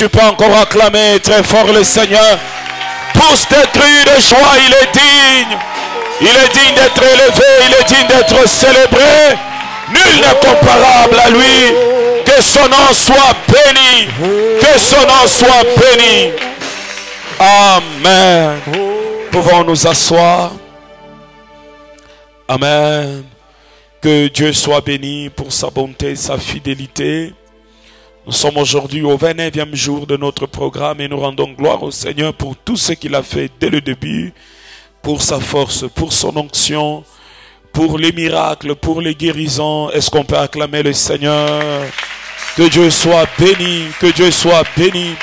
Tu peux encore acclamer très fort le Seigneur. Tous des cris de joie, il est digne. Il est digne d'être élevé, il est digne d'être célébré. Nul n'est comparable à lui. Que son nom soit béni. Que son nom soit béni. Amen. Pouvons nous asseoir. Amen. Que Dieu soit béni pour sa bonté et sa fidélité. Nous sommes aujourd'hui au 29e jour de notre programme et nous rendons gloire au Seigneur pour tout ce qu'il a fait dès le début, pour sa force, pour son onction, pour les miracles, pour les guérisons. Est-ce qu'on peut acclamer le Seigneur? Que Dieu soit béni, que Dieu soit béni.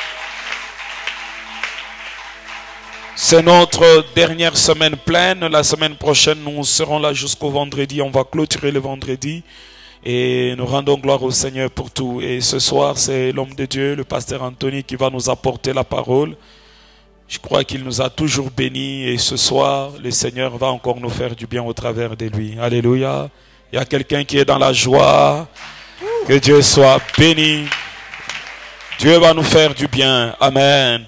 C'est notre dernière semaine pleine. La semaine prochaine, nous serons là jusqu'au vendredi. On va clôturer le vendredi. Et nous rendons gloire au Seigneur pour tout. Et ce soir, c'est l'homme de Dieu, le pasteur Anthony, qui va nous apporter la parole. Je crois qu'il nous a toujours bénis. Et ce soir, le Seigneur va encore nous faire du bien au travers de lui. Alléluia. Il y a quelqu'un qui est dans la joie. Que Dieu soit béni. Dieu va nous faire du bien. Amen.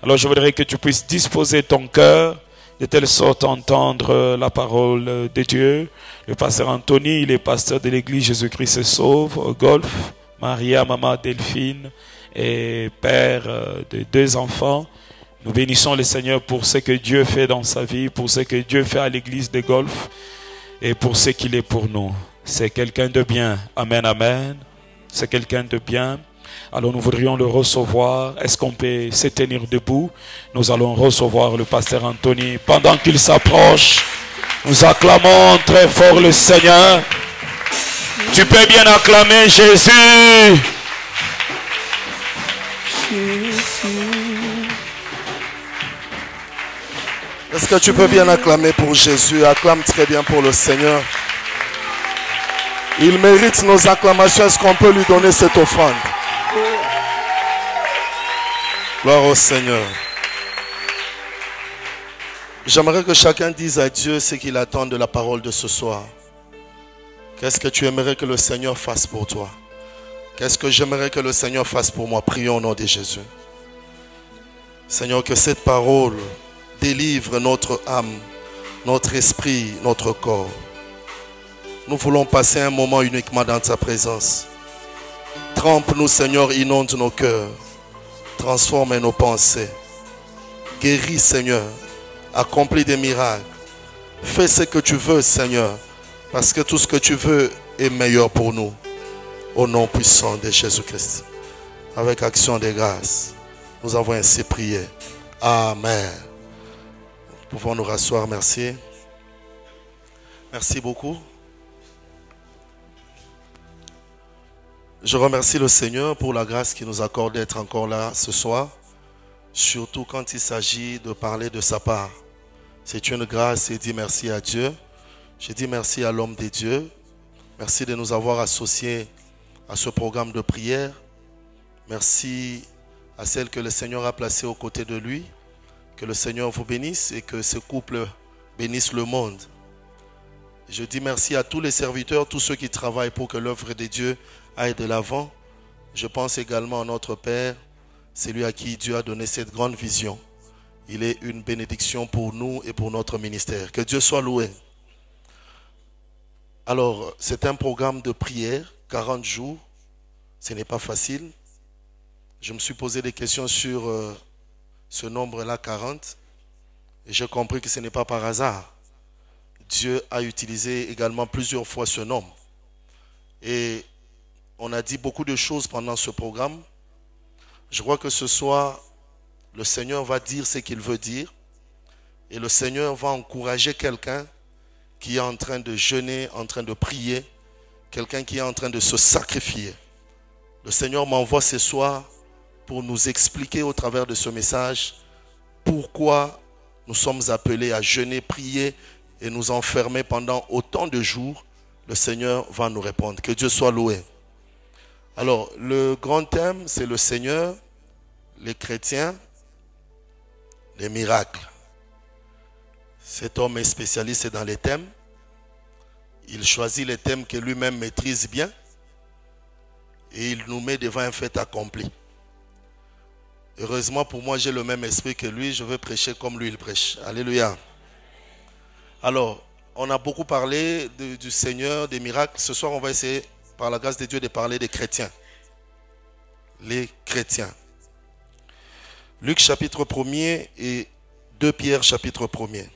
Alors je voudrais que tu puisses disposer ton cœur de telle sorte à entendre la parole de Dieu. Le pasteur Anthony, il est pasteur de l'église Jésus-Christ se sauve au Golfe. Maria, maman Delphine et père de 2 enfants. Nous bénissons le Seigneur pour ce que Dieu fait dans sa vie, pour ce que Dieu fait à l'église de Golfe et pour ce qu'il est pour nous. C'est quelqu'un de bien. Amen, amen. C'est quelqu'un de bien. Alors nous voudrions le recevoir. Est-ce qu'on peut se tenir debout? Nous allons recevoir le pasteur Anthony. Pendant qu'il s'approche, nous acclamons très fort le Seigneur. Tu peux bien acclamer Jésus. Est-ce que tu peux bien acclamer pour Jésus? Acclame très bien pour le Seigneur. Il mérite nos acclamations. Est-ce qu'on peut lui donner cette offrande? Gloire au Seigneur. J'aimerais que chacun dise à Dieu ce qu'il attend de la parole de ce soir. Qu'est-ce que tu aimerais que le Seigneur fasse pour toi? Qu'est-ce que j'aimerais que le Seigneur fasse pour moi? Prions au nom de Jésus. Seigneur, que cette parole délivre notre âme, notre esprit, notre corps. Nous voulons passer un moment uniquement dans ta présence. Trempe-nous, Seigneur, inonde nos cœurs. Transforme nos pensées. Guéris, Seigneur. Accomplis des miracles. Fais ce que tu veux, Seigneur. Parce que tout ce que tu veux est meilleur pour nous. Au nom puissant de Jésus-Christ. Avec action de grâce. Nous avons ainsi prié. Amen. Nous pouvons nous rasseoir. Merci. Merci beaucoup. Je remercie le Seigneur pour la grâce qu'il nous accorde d'être encore là ce soir, surtout quand il s'agit de parler de sa part. C'est une grâce et dis merci à Dieu. Je dis merci à l'homme de Dieu. Merci de nous avoir associés à ce programme de prière. Merci à celle que le Seigneur a placée aux côtés de lui. Que le Seigneur vous bénisse et que ce couple bénisse le monde. Je dis merci à tous les serviteurs, tous ceux qui travaillent pour que l'œuvre de Dieu aille de l'avant. Je pense également à notre Père, celui à qui Dieu a donné cette grande vision. Il est une bénédiction pour nous et pour notre ministère. Que Dieu soit loué. Alors, c'est un programme de prière, 40 jours. Ce n'est pas facile. Je me suis posé des questions sur ce nombre-là, 40. Et j'ai compris que ce n'est pas par hasard. Dieu a utilisé également plusieurs fois ce nombre. Et on a dit beaucoup de choses pendant ce programme. Je crois que ce soir, le Seigneur va dire ce qu'il veut dire. Et le Seigneur va encourager quelqu'un qui est en train de jeûner, en train de prier. Quelqu'un qui est en train de se sacrifier. Le Seigneur m'envoie ce soir pour nous expliquer au travers de ce message pourquoi nous sommes appelés à jeûner, prier et nous enfermer pendant autant de jours. Le Seigneur va nous répondre. Que Dieu soit loué. Alors, le grand thème, c'est le Seigneur, les chrétiens, les miracles. Cet homme est spécialiste dans les thèmes. Il choisit les thèmes que lui-même maîtrise bien et il nous met devant un fait accompli. Heureusement pour moi, j'ai le même esprit que lui. Je veux prêcher comme lui, il prêche. Alléluia. Alors, on a beaucoup parlé du Seigneur, des miracles. Ce soir, on va essayer, par la grâce de Dieu, de parler des chrétiens. Les chrétiens. Luc chapitre 1er et 2 Pierre chapitre 1er.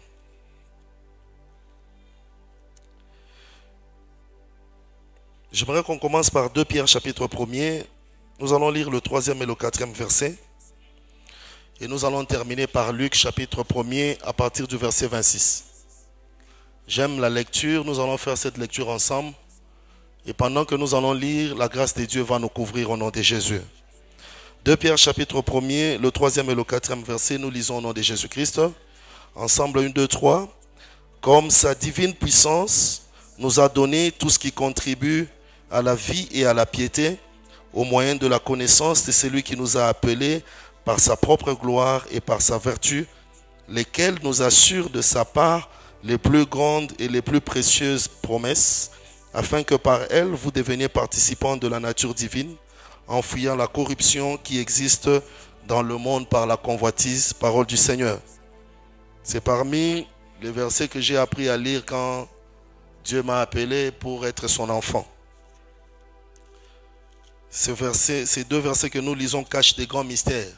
J'aimerais qu'on commence par 2 Pierre chapitre 1er. Nous allons lire le 3e et le 4e verset. Et nous allons terminer par Luc chapitre 1er à partir du verset 26. J'aime la lecture, nous allons faire cette lecture ensemble. Et pendant que nous allons lire, la grâce de Dieu va nous couvrir au nom de Jésus. 2 Pierre chapitre 1er, le 3e et le 4e verset, nous lisons au nom de Jésus-Christ. Ensemble, 1, 2, 3. Comme sa divine puissance nous a donné tout ce qui contribue à la vie et à la piété, au moyen de la connaissance de celui qui nous a appelés par sa propre gloire et par sa vertu, lesquels nous assurent de sa part les plus grandes et les plus précieuses promesses, afin que par elles vous deveniez participants de la nature divine, en fuyant la corruption qui existe dans le monde par la convoitise, parole du Seigneur. C'est parmi les versets que j'ai appris à lire quand Dieu m'a appelé pour être son enfant. Ces deux versets que nous lisons cachent des grands mystères.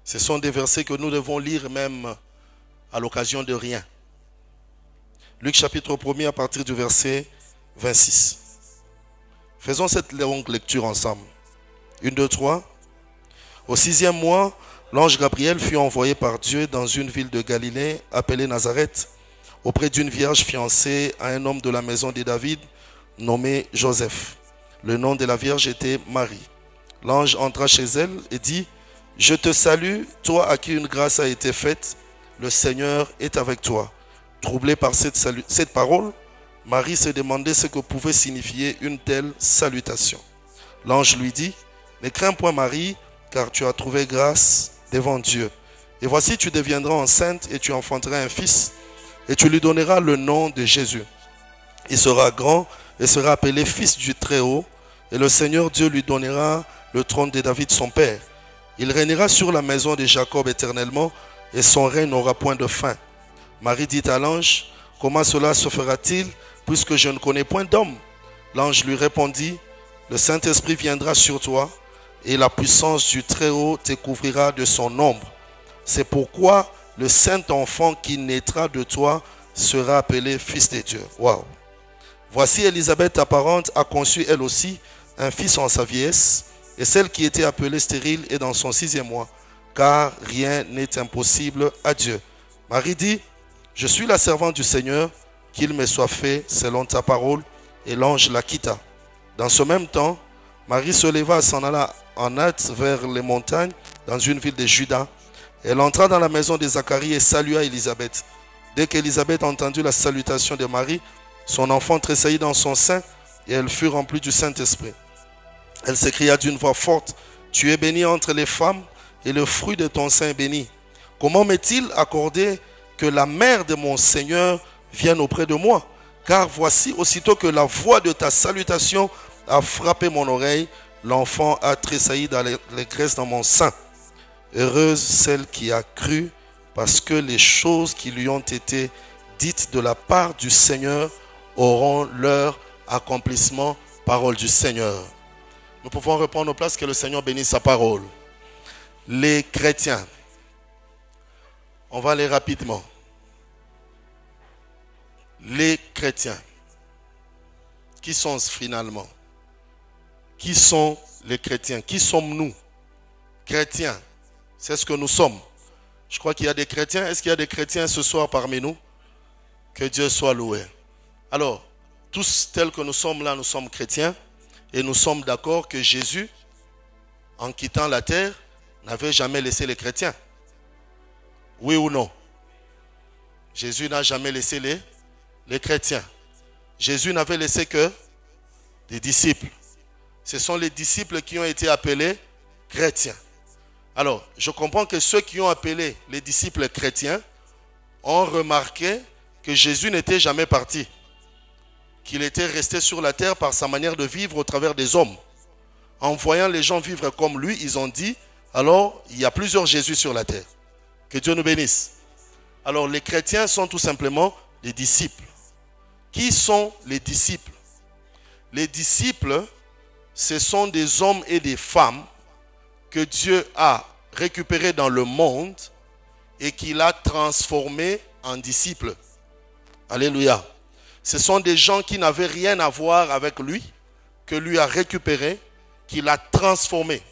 Ce sont des versets que nous devons lire même à l'occasion de rien. Luc chapitre 1er à partir du verset 26. Faisons cette longue lecture ensemble. 1, 2, 3. Au 6e mois, l'ange Gabriel fut envoyé par Dieu dans une ville de Galilée appelée Nazareth, auprès d'une vierge fiancée à un homme de la maison de David nommé Joseph. Le nom de la vierge était Marie. L'ange entra chez elle et dit: « Je te salue, toi à qui une grâce a été faite, le Seigneur est avec toi. » Troublée par cette parole, Marie se demandait ce que pouvait signifier une telle salutation. L'ange lui dit: « Ne crains point Marie, car tu as trouvé grâce devant Dieu. Et voici, tu deviendras enceinte et tu enfanteras un fils, et tu lui donneras le nom de Jésus. Il sera grand et sera appelé fils du Très-Haut, et le Seigneur Dieu lui donnera le trône de David son père. Il régnera sur la maison de Jacob éternellement, et son règne n'aura point de fin. » Marie dit à l'ange: « Comment cela se fera-t-il, puisque je ne connais point d'homme ?» L'ange lui répondit: « Le Saint-Esprit viendra sur toi, et la puissance du Très-Haut te couvrira de son ombre. C'est pourquoi le Saint-Enfant qui naîtra de toi sera appelé Fils de Dieu. » Waouh! Voici Élisabeth, ta parente, a conçu elle aussi un fils en sa vieillesse, et celle qui était appelée stérile est dans son 6e mois, car rien n'est impossible à Dieu. Marie dit: « Je suis la servante du Seigneur, qu'il me soit fait selon ta parole. » Et l'ange la quitta. Dans ce même temps, Marie se leva et s'en alla en hâte vers les montagnes, dans une ville de Juda. Elle entra dans la maison de Zacharie et salua Élisabeth. Dès qu'Élisabeth entendit la salutation de Marie, son enfant tressaillit dans son sein, et elle fut remplie du Saint-Esprit. Elle s'écria d'une voix forte: « Tu es bénie entre les femmes, et le fruit de ton sein est béni. Comment m'est-il accordé que la mère de mon Seigneur vienne auprès de moi? Car voici, aussitôt que la voix de ta salutation a frappé mon oreille, l'enfant a tressailli d'allégresse dans mon sein. Heureuse celle qui a cru, parce que les choses qui lui ont été dites de la part du Seigneur auront leur accomplissement. » Parole du Seigneur. Nous pouvons reprendre nos places, que le Seigneur bénisse sa parole. Les chrétiens. On va aller rapidement. Les chrétiens. Qui sont finalement? Qui sont les chrétiens? Qui sommes-nous? Chrétiens, c'est ce que nous sommes. Je crois qu'il y a des chrétiens. Est-ce qu'il y a des chrétiens ce soir parmi nous? Que Dieu soit loué. Alors, tous tels que nous sommes là, nous sommes chrétiens. Et nous sommes d'accord que Jésus, en quittant la terre, n'avait jamais laissé les chrétiens. Oui ou non? Jésus n'a jamais laissé les chrétiens. Jésus n'avait laissé que des disciples. Ce sont les disciples qui ont été appelés chrétiens. Alors, je comprends que ceux qui ont appelé les disciples chrétiens ont remarqué que Jésus n'était jamais parti, qu'il était resté sur la terre par sa manière de vivre au travers des hommes. En voyant les gens vivre comme lui, ils ont dit: Alors, il y a plusieurs Jésus sur la terre. Que Dieu nous bénisse. Alors, les chrétiens sont tout simplement des disciples. Qui sont les disciples? Les disciples, ce sont des hommes et des femmes que Dieu a récupérés dans le monde et qu'il a transformés en disciples. Alléluia. Ce sont des gens qui n'avaient rien à voir avec lui, que lui a récupérés, qu'il a transformés.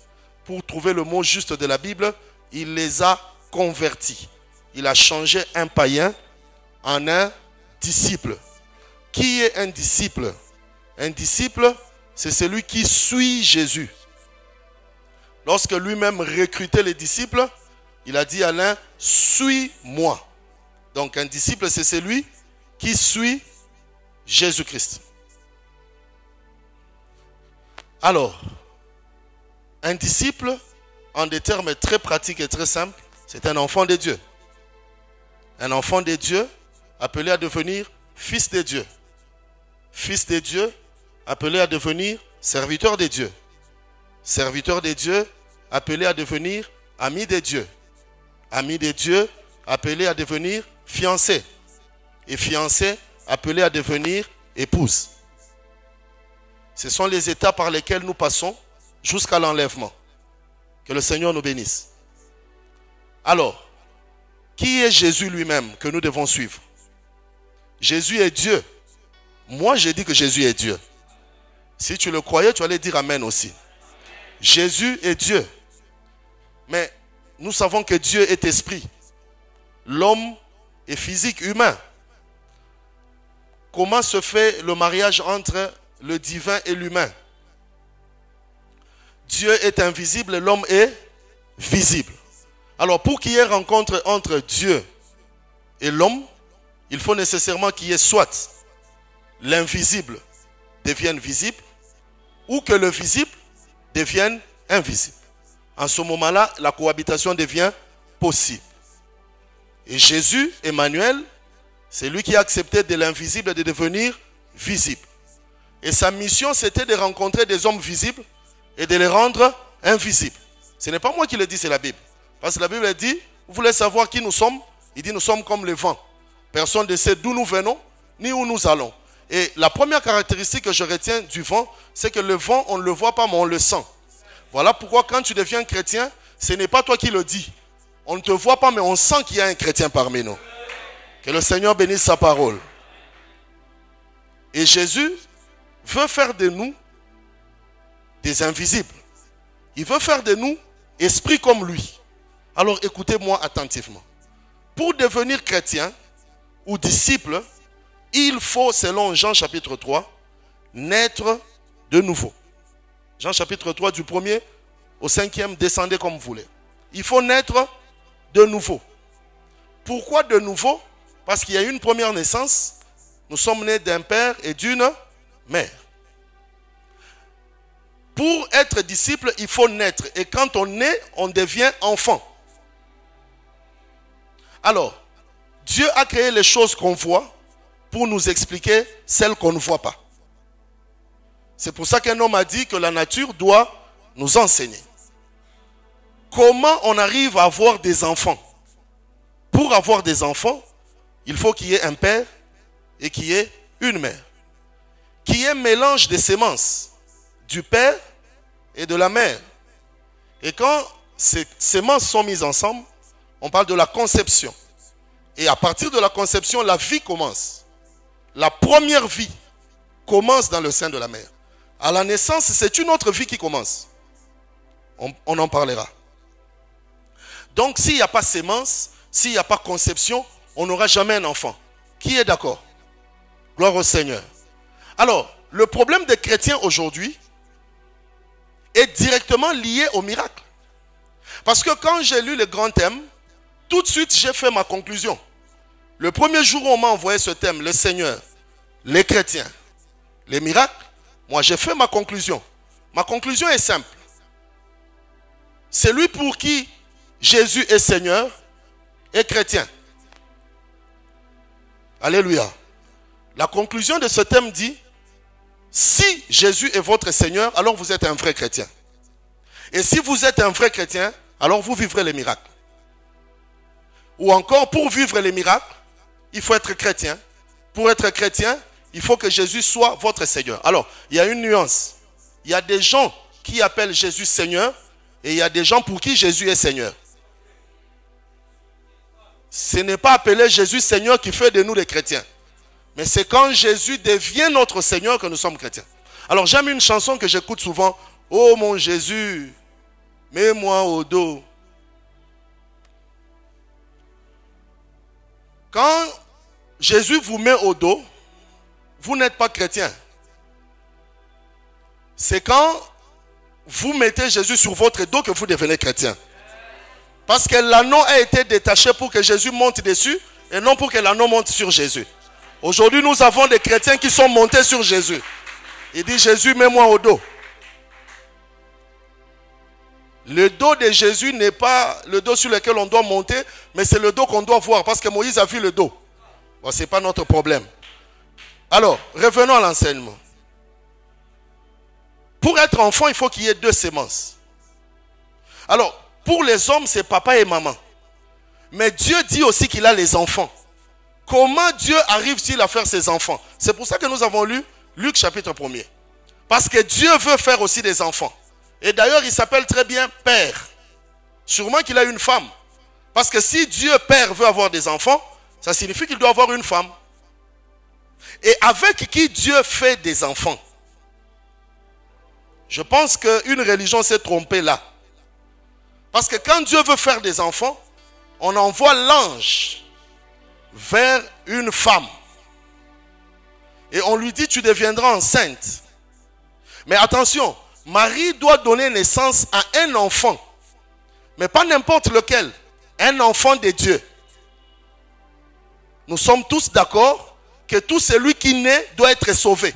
Pour trouver le mot juste de la Bible, il les a convertis. Il a changé un païen en un disciple. Qui est un disciple? Un disciple, c'est celui qui suit Jésus. Lorsque lui-même recrutait les disciples, il a dit à l'un, suis-moi. Donc un disciple, c'est celui qui suit Jésus-Christ. Alors, un disciple, en des termes très pratiques et très simples, c'est un enfant de Dieu. Un enfant de Dieu appelé à devenir fils de Dieu. Fils de Dieu appelé à devenir serviteur de Dieu. Serviteur de Dieu appelé à devenir ami de Dieu. Ami de Dieu appelé à devenir fiancé. Et fiancé appelé à devenir épouse. Ce sont les étapes par lesquelles nous passons jusqu'à l'enlèvement. Que le Seigneur nous bénisse. Alors, qui est Jésus lui-même que nous devons suivre? Jésus est Dieu. Moi, j'ai dit que Jésus est Dieu. Si tu le croyais, tu allais dire Amen aussi. Jésus est Dieu. Mais nous savons que Dieu est esprit. L'homme est physique, humain. Comment se fait le mariage entre le divin et l'humain? Dieu est invisible, l'homme est visible. Alors pour qu'il y ait rencontre entre Dieu et l'homme, il faut nécessairement qu'il y ait soit l'invisible devienne visible ou que le visible devienne invisible. En ce moment-là, la cohabitation devient possible. Et Jésus, Emmanuel, c'est lui qui a accepté de l'invisible de devenir visible. Et sa mission, c'était de rencontrer des hommes visibles et de les rendre invisibles. Ce n'est pas moi qui le dis, c'est la Bible. Parce que la Bible dit, vous voulez savoir qui nous sommes? Il dit, nous sommes comme le vent. Personne ne sait d'où nous venons, ni où nous allons. Et la première caractéristique que je retiens du vent, c'est que le vent, on ne le voit pas, mais on le sent. Voilà pourquoi quand tu deviens chrétien, ce n'est pas toi qui le dis. On ne te voit pas, mais on sent qu'il y a un chrétien parmi nous. Que le Seigneur bénisse sa parole. Et Jésus veut faire de nous des invisibles. Il veut faire de nous esprits comme lui. Alors écoutez-moi attentivement. Pour devenir chrétien ou disciple, il faut, selon Jean chapitre 3, naître de nouveau. Jean chapitre 3, du 1er au 5e, descendez comme vous voulez. Il faut naître de nouveau. Pourquoi de nouveau? Parce qu'il y a une première naissance. Nous sommes nés d'un père et d'une mère. Pour être disciple, il faut naître. Et quand on naît, on devient enfant. Alors, Dieu a créé les choses qu'on voit pour nous expliquer celles qu'on ne voit pas. C'est pour ça qu'un homme a dit que la nature doit nous enseigner. Comment on arrive à avoir des enfants? Pour avoir des enfants, il faut qu'il y ait un père et qu'il y ait une mère. Qu'il y ait un mélange des semences du père et de la mère. Et quand ces semences sont mises ensemble, on parle de la conception. Et à partir de la conception, la vie commence. La première vie commence dans le sein de la mère. À la naissance, c'est une autre vie qui commence. On en parlera. Donc, s'il n'y a pas sémence, s'il n'y a pas conception, on n'aura jamais un enfant. Qui est d'accord? Gloire au Seigneur. Alors, le problème des chrétiens aujourd'hui est directement lié au miracle. Parce que quand j'ai lu le grand thème, tout de suite j'ai fait ma conclusion. Le premier jour où on m'a envoyé ce thème, le Seigneur, les chrétiens, les miracles, moi j'ai fait ma conclusion. Ma conclusion est simple. Celui pour qui Jésus est Seigneur est chrétien. Alléluia. La conclusion de ce thème dit, si Jésus est votre Seigneur, alors vous êtes un vrai chrétien. Et si vous êtes un vrai chrétien, alors vous vivrez les miracles. Ou encore, pour vivre les miracles, il faut être chrétien. Pour être chrétien, il faut que Jésus soit votre Seigneur. Alors, il y a une nuance. Il y a des gens qui appellent Jésus Seigneur et il y a des gens pour qui Jésus est Seigneur. Ce n'est pas appeler Jésus Seigneur qui fait de nous des chrétiens. Mais c'est quand Jésus devient notre Seigneur que nous sommes chrétiens. Alors j'aime une chanson que j'écoute souvent. Oh mon Jésus, mets-moi au dos. Quand Jésus vous met au dos, vous n'êtes pas chrétien. C'est quand vous mettez Jésus sur votre dos que vous devenez chrétien. Parce que l'anneau a été détaché pour que Jésus monte dessus et non pour que l'anneau monte sur Jésus. Aujourd'hui, nous avons des chrétiens qui sont montés sur Jésus. Il dit, Jésus, mets-moi au dos. Le dos de Jésus n'est pas le dos sur lequel on doit monter, mais c'est le dos qu'on doit voir parce que Moïse a vu le dos. Bon, ce n'est pas notre problème. Alors, revenons à l'enseignement. Pour être enfant, il faut qu'il y ait 2 sémences. Alors, pour les hommes, c'est papa et maman. Mais Dieu dit aussi qu'il a les enfants. Comment Dieu arrive-t-il à faire ses enfants? C'est pour ça que nous avons lu Luc chapitre 1er. Parce que Dieu veut faire aussi des enfants. Et d'ailleurs, il s'appelle très bien Père. Sûrement qu'il a une femme. Parce que si Dieu Père veut avoir des enfants, ça signifie qu'il doit avoir une femme. Et avec qui Dieu fait des enfants? Je pense qu'une religion s'est trompée là. Parce que quand Dieu veut faire des enfants, on envoie l'ange vers une femme. Et on lui dit, tu deviendras enceinte. Mais attention, Marie doit donner naissance à un enfant. Mais pas n'importe lequel. Un enfant de Dieu. Nous sommes tous d'accord que tout celui qui naît doit être sauvé.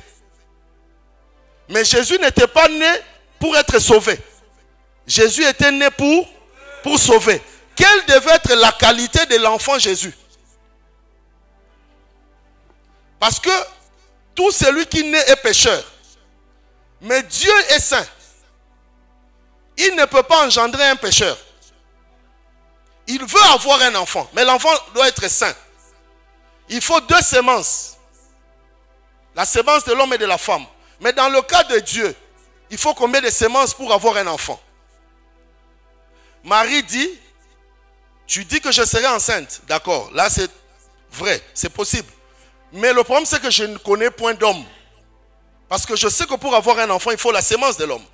Mais Jésus n'était pas né pour être sauvé. Jésus était né pour sauver. Quelle devait être la qualité de l'enfant Jésus? Parce que tout celui qui naît est pécheur. Mais Dieu est saint. Il ne peut pas engendrer un pécheur. Il veut avoir un enfant, mais l'enfant doit être saint. Il faut 2 sémences. La sémence de l'homme et de la femme. Mais dans le cas de Dieu, il faut combien de sémences pour avoir un enfant? Marie dit, tu dis que je serai enceinte. D'accord, là c'est vrai, c'est possible. Mais le problème c'est que je ne connais point d'homme. Parce que je sais que pour avoir un enfant, il faut la sémence de l'homme.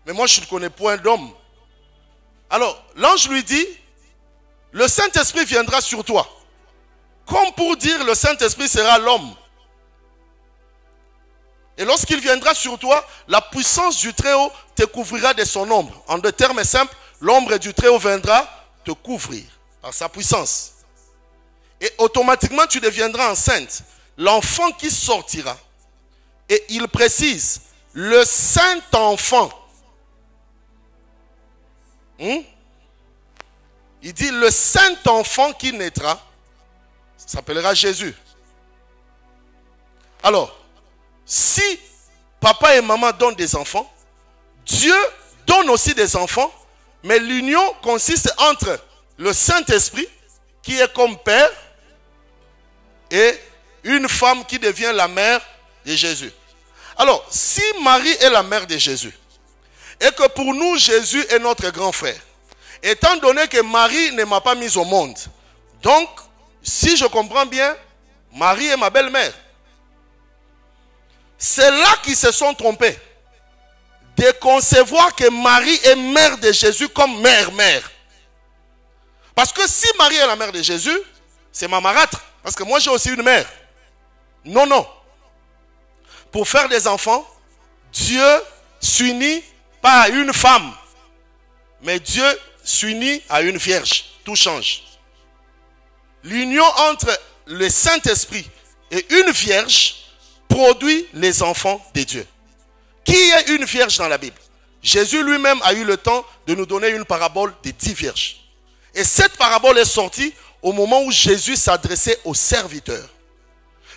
Mais moi je ne connais point d'homme. Alors, l'ange lui dit, le Saint-Esprit viendra sur toi. Comme pour dire, le Saint-Esprit sera l'homme. Et lorsqu'il viendra sur toi, la puissance du Très-Haut te couvrira de son ombre. En 2 termes simples, l'ombre du Très-Haut viendra te couvrir par sa puissance. Et automatiquement, tu deviendras enceinte. L'enfant qui sortira, et il précise, le saint enfant. Il dit, le saint enfant qui naîtra, s'appellera Jésus. Alors, si papa et maman donnent des enfants, Dieu donne aussi des enfants, mais l'union consiste entre le Saint-Esprit, qui est comme père, et une femme qui devient la mère de Jésus. Alors, si Marie est la mère de Jésus, et que pour nous, Jésus est notre grand frère, étant donné que Marie ne m'a pas mis au monde, donc, si je comprends bien, Marie est ma belle-mère. C'est là qu'ils se sont trompés. De concevoir que Marie est mère de Jésus comme mère. Parce que si Marie est la mère de Jésus, c'est ma marâtre. Parce que moi j'ai aussi une mère. Non. Pour faire des enfants, Dieu s'unit pas à une femme. Mais Dieu s'unit à une vierge. Tout change. L'union entre le Saint-Esprit et une vierge produit les enfants de Dieu. Qui est une vierge dans la Bible? Jésus lui-même a eu le temps de nous donner une parabole des 10 vierges. Et cette parabole est sortie au moment où Jésus s'adressait aux serviteurs.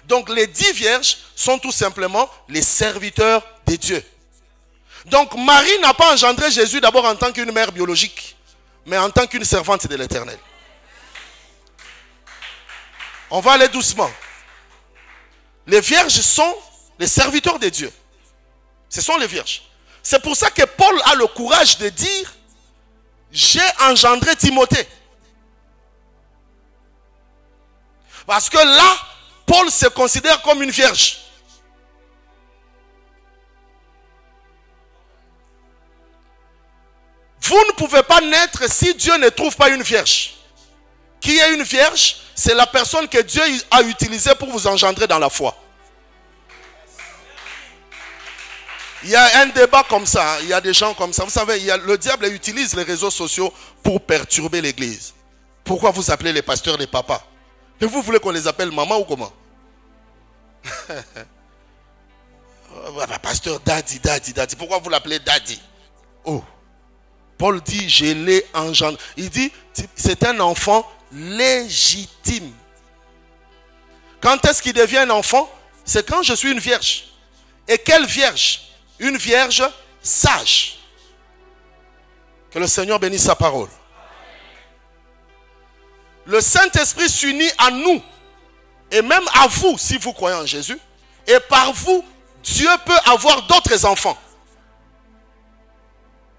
Donc les 10 vierges sont tout simplement les serviteurs de Dieu. Donc Marie n'a pas engendré Jésus d'abord en tant qu'une mère biologique, mais en tant qu'une servante de l'Éternel. On va aller doucement. Les vierges sont les serviteurs de Dieu. Ce sont les vierges. C'est pour ça que Paul a le courage de dire: j'ai engendré Timothée. Parce que là, Paul se considère comme une vierge. Vous ne pouvez pas naître si Dieu ne trouve pas une vierge. Qui est une vierge? C'est la personne que Dieu a utilisée pour vous engendrer dans la foi. Il y a un débat comme ça, il y a des gens comme ça. Vous savez, le diable utilise les réseaux sociaux pour perturber l'église. Pourquoi vous appelez les pasteurs les papas? Et vous voulez qu'on les appelle maman ou comment? Pasteur daddy, daddy, daddy. Pourquoi vous l'appelez daddy? Oh. Paul dit: je l'ai engendré. Il dit: c'est un enfant légitime. Quand est-ce qu'il devient un enfant? C'est quand je suis une vierge. Et quelle vierge? Une vierge sage. Que le Seigneur bénisse sa parole. Le Saint-Esprit s'unit à nous et même à vous si vous croyez en Jésus. Et par vous, Dieu peut avoir d'autres enfants.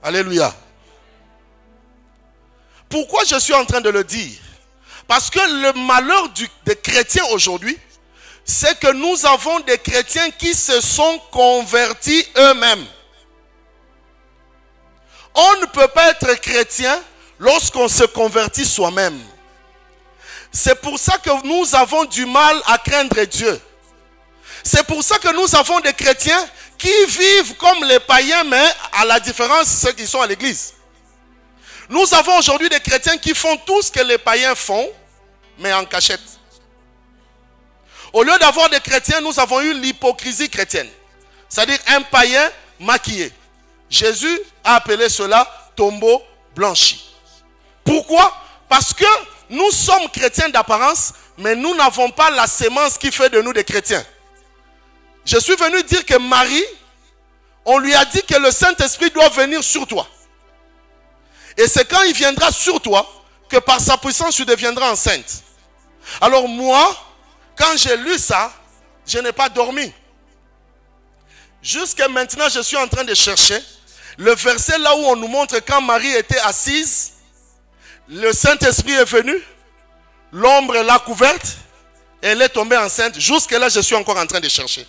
Alléluia. Pourquoi je suis en train de le dire? Parce que le malheur des chrétiens aujourd'hui, c'est que nous avons des chrétiens qui se sont convertis eux-mêmes. On ne peut pas être chrétien lorsqu'on se convertit soi-même. C'est pour ça que nous avons du mal à craindre Dieu. C'est pour ça que nous avons des chrétiens qui vivent comme les païens, mais à la différence, ceux qui sont à l'église. Nous avons aujourd'hui des chrétiens qui font tout ce que les païens font, mais en cachette. Au lieu d'avoir des chrétiens, nous avons eu l'hypocrisie chrétienne. C'est-à-dire un païen maquillé. Jésus a appelé cela tombeau blanchi. Pourquoi? Parce que nous sommes chrétiens d'apparence, mais nous n'avons pas la sémence qui fait de nous des chrétiens. Je suis venu dire que Marie, on lui a dit que le Saint-Esprit doit venir sur toi. Et c'est quand il viendra sur toi que par sa puissance tu deviendras enceinte. Alors moi, quand j'ai lu ça, je n'ai pas dormi. Jusqu'à maintenant, je suis en train de chercher le verset là où on nous montre quand Marie était assise, le Saint-Esprit est venu, l'ombre l'a couverte, et elle est tombée enceinte. Jusque là, je suis encore en train de chercher.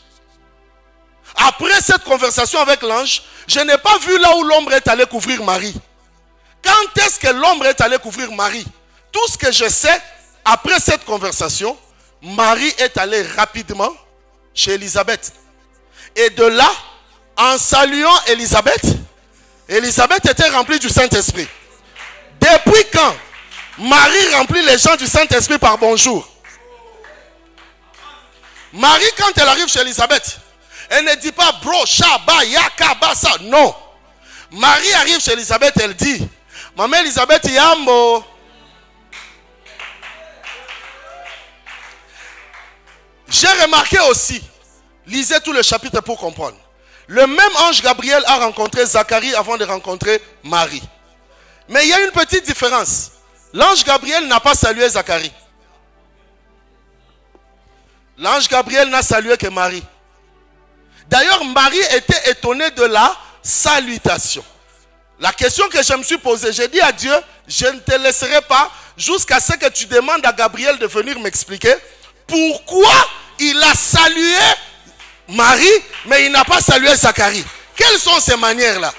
Après cette conversation avec l'ange, je n'ai pas vu là où l'ombre est allée couvrir Marie. Quand est-ce que l'ombre est allée couvrir Marie? Tout ce que je sais, après cette conversation, Marie est allée rapidement chez Élisabeth. Et de là, en saluant Élisabeth, Élisabeth était remplie du Saint-Esprit. Depuis quand Marie remplit les gens du Saint-Esprit par bonjour? Marie, quand elle arrive chez Élisabeth, elle ne dit pas bro, shaba, yaka, basa. Non. Marie arrive chez Élisabeth, elle dit: Maman Élisabeth, yambo. J'ai remarqué aussi, lisez tout le chapitre pour comprendre. Le même ange Gabriel a rencontré Zacharie avant de rencontrer Marie. Mais il y a une petite différence. L'ange Gabriel n'a pas salué Zacharie. L'ange Gabriel n'a salué que Marie. D'ailleurs, Marie était étonnée de la salutation. La question que je me suis posée, j'ai dit à Dieu: je ne te laisserai pas jusqu'à ce que tu demandes à Gabriel de venir m'expliquer pourquoi il a salué Marie, mais il n'a pas salué Zacharie. Quelles sont ces manières-là?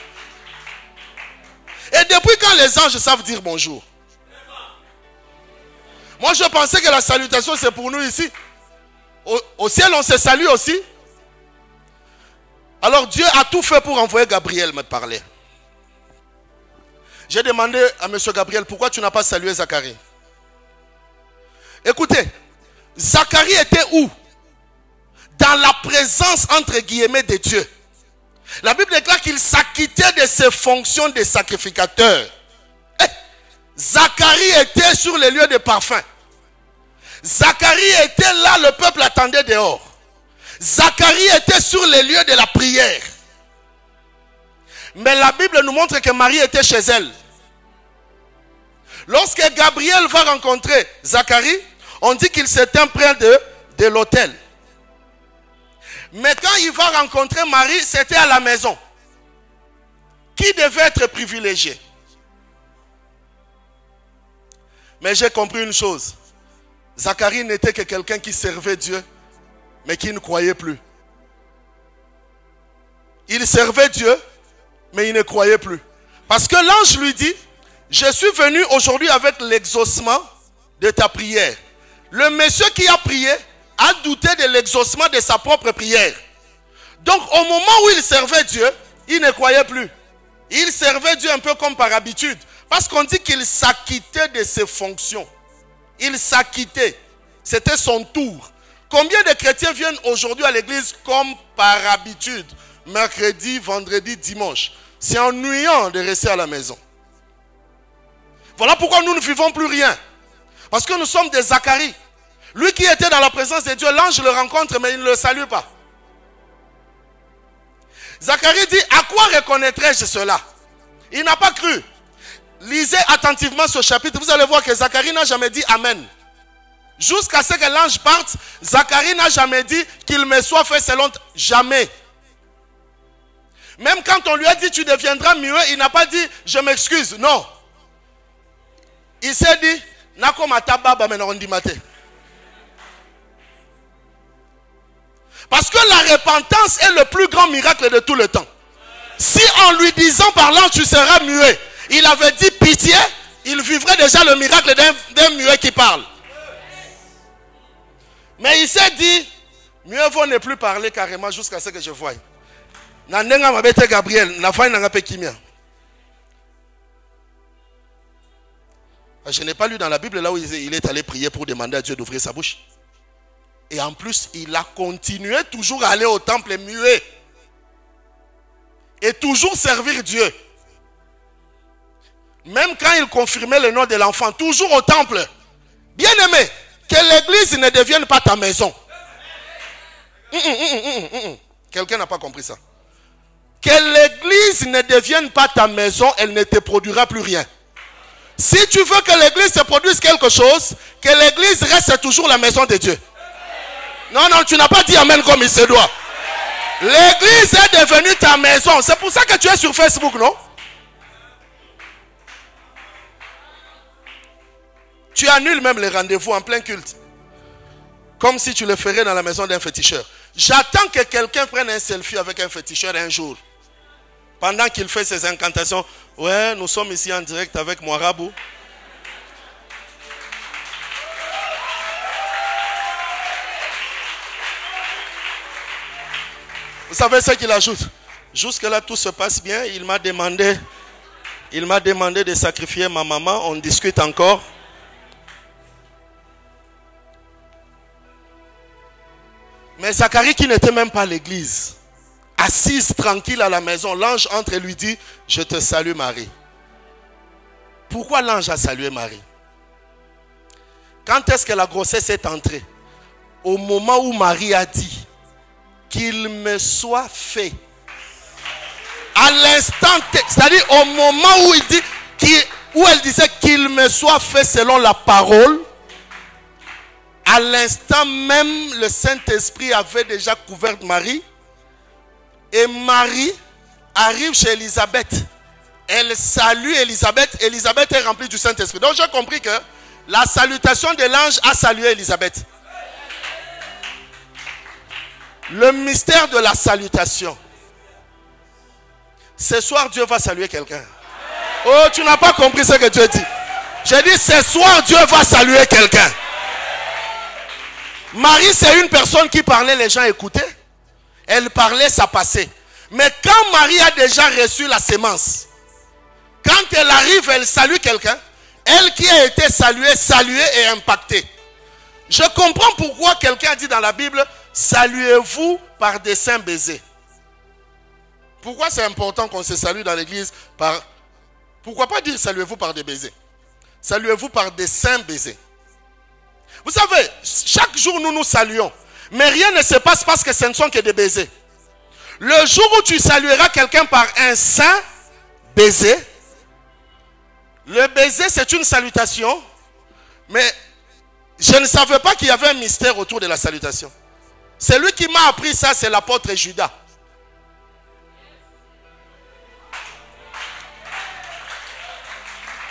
Et depuis quand les anges savent dire bonjour? Moi, je pensais que la salutation, c'est pour nous ici. Au ciel, on se salue aussi. Alors, Dieu a tout fait pour envoyer Gabriel me parler. J'ai demandé à M. Gabriel: pourquoi tu n'as pas salué Zacharie? Écoutez, Zacharie était où? Dans la présence, entre guillemets, de Dieu. La Bible déclare qu'il s'acquittait de ses fonctions de sacrificateur. Zacharie était sur les lieux de parfum. Zacharie était là, le peuple attendait dehors. Zacharie était sur les lieux de la prière. Mais la Bible nous montre que Marie était chez elle. Lorsque Gabriel va rencontrer Zacharie, on dit qu'il s'était près de l'autel. Mais quand il va rencontrer Marie, c'était à la maison. Qui devait être privilégié? Mais j'ai compris une chose. Zacharie n'était que quelqu'un qui servait Dieu, mais qui ne croyait plus. Il servait Dieu, mais il ne croyait plus. Parce que l'ange lui dit, je suis venu aujourd'hui avec l'exaucement de ta prière. Le monsieur qui a prié a douté de l'exaucement de sa propre prière. Donc au moment où il servait Dieu, il ne croyait plus. Il servait Dieu un peu comme par habitude. Parce qu'on dit qu'il s'acquittait de ses fonctions. Il s'acquittait. C'était son tour. Combien de chrétiens viennent aujourd'hui à l'église comme par habitude? Mercredi, vendredi, dimanche. C'est ennuyant de rester à la maison. Voilà pourquoi nous ne vivons plus rien. Parce que nous sommes des Zacharie. Lui qui était dans la présence de Dieu, l'ange le rencontre mais il ne le salue pas. Zacharie dit, à quoi reconnaîtrai-je cela? Il n'a pas cru. Lisez attentivement ce chapitre, vous allez voir que Zacharie n'a jamais dit Amen. Jusqu'à ce que l'ange parte, Zacharie n'a jamais dit qu'il me soit fait selon... Jamais. Même quand on lui a dit tu deviendras muet, il n'a pas dit je m'excuse. Non. Il s'est dit parce que la repentance est le plus grand miracle de tout le temps. Si en lui disant par l'ange tu seras muet, il avait dit pitié, il vivrait déjà le miracle d'un muet qui parle. Mais il s'est dit, mieux vaut ne plus parler carrément jusqu'à ce que je voie. Gabriel, je n'ai pas lu dans la Bible là où il est allé prier pour demander à Dieu d'ouvrir sa bouche. Et en plus, il a continué toujours à aller au temple muet. Et toujours servir Dieu. Même quand il confirmait le nom de l'enfant, toujours au temple. Bien aimé, que l'église ne devienne pas ta maison. Quelqu'un n'a pas compris ça. Que l'église ne devienne pas ta maison, elle ne te produira plus rien. Si tu veux que l'église te produise quelque chose, que l'église reste toujours la maison de Dieu. Non, non, tu n'as pas dit Amen comme il se doit. L'église est devenue ta maison. C'est pour ça que tu es sur Facebook, non? Tu annules même les rendez-vous en plein culte. Comme si tu le ferais dans la maison d'un féticheur. J'attends que quelqu'un prenne un selfie avec un féticheur un jour. Pendant qu'il fait ses incantations. Ouais, nous sommes ici en direct avec Moirabou. Vous savez ce qu'il ajoute? Jusque-là, tout se passe bien. Il m'a demandé de sacrifier ma maman. On discute encore. Mais Zacharie qui n'était même pas à l'église, assise tranquille à la maison, l'ange entre et lui dit, je te salue Marie. Pourquoi l'ange a salué Marie? Quand est-ce que la grossesse est entrée? Au moment où Marie a dit, qu'il me soit fait. À l'instant, c'est-à-dire au moment où il dit, où elle disait qu'il me soit fait selon la parole, à l'instant même, le Saint-Esprit avait déjà couvert Marie. Et Marie arrive chez Élisabeth. Elle salue Élisabeth. Élisabeth est remplie du Saint-Esprit. Donc j'ai compris que la salutation de l'ange a salué Élisabeth. Le mystère de la salutation. Ce soir, Dieu va saluer quelqu'un. Oh, tu n'as pas compris ce que Dieu dit. J'ai dit, ce soir, Dieu va saluer quelqu'un. Marie, c'est une personne qui parlait, les gens écoutaient. Elle parlait, ça passait. Mais quand Marie a déjà reçu la sémence, quand elle arrive, elle salue quelqu'un. Elle qui a été saluée et impactée. Je comprends pourquoi quelqu'un a dit dans la Bible, saluez-vous par des saints baisers. Pourquoi c'est important qu'on se salue dans l'église par... Pourquoi pas dire saluez-vous par des baisers? Saluez-vous par des saints baisers. Vous savez, chaque jour nous nous saluons. Mais rien ne se passe parce que ce ne sont que des baisers. Le jour où tu salueras quelqu'un par un saint baiser, le baiser c'est une salutation, mais je ne savais pas qu'il y avait un mystère autour de la salutation. Celui qui m'a appris ça, c'est l'apôtre Judas.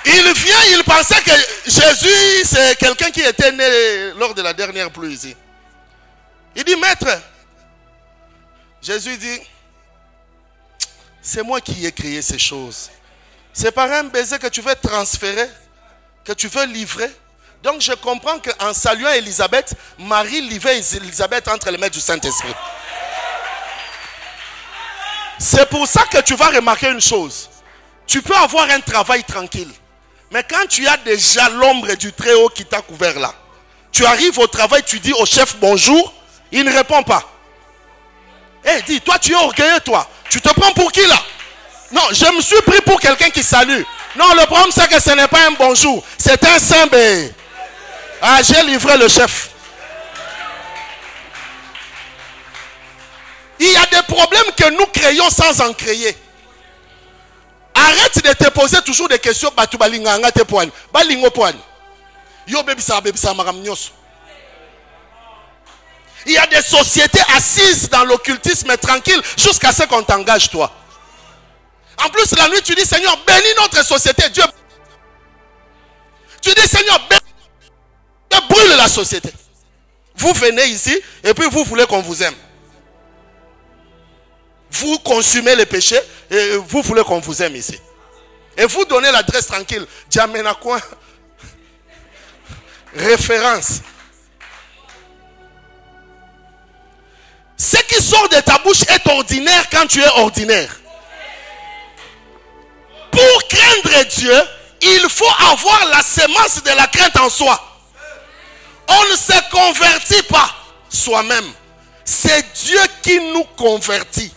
Il vient, il pensait que Jésus, c'est quelqu'un qui était né lors de la dernière pluie ici. Il dit, maître, Jésus dit, c'est moi qui ai créé ces choses. C'est par un baiser que tu veux transférer, que tu veux livrer. Donc je comprends qu'en saluant Élisabeth, Marie livrait Élisabeth entre les mains du Saint-Esprit. C'est pour ça que tu vas remarquer une chose. Tu peux avoir un travail tranquille. Mais quand tu as déjà l'ombre du Très-Haut qui t'a couvert là, tu arrives au travail, tu dis au chef bonjour, il ne répond pas. Eh, dis, toi tu es orgueilleux, toi. Tu te prends pour qui là? Non, je me suis pris pour quelqu'un qui salue. Non, le problème c'est que ce n'est pas un bonjour, c'est un symbole. Ah, j'ai livré le chef. Il y a des problèmes que nous créons sans en créer. Arrête de te poser toujours des questions. Il y a des sociétés assises dans l'occultisme tranquille jusqu'à ce qu'on t'engage toi. En plus la nuit tu dis Seigneur bénis notre société. Dieu. Tu dis Seigneur bénis, brûle la société. Vous venez ici et puis vous voulez qu'on vous aime. Vous consumez les péchés et vous voulez qu'on vous aime ici. Et vous donnez l'adresse tranquille. Djamena quoi? Référence. Ce qui sort de ta bouche est ordinaire quand tu es ordinaire. Pour craindre Dieu, il faut avoir la sémence de la crainte en soi. On ne se convertit pas soi-même. C'est Dieu qui nous convertit.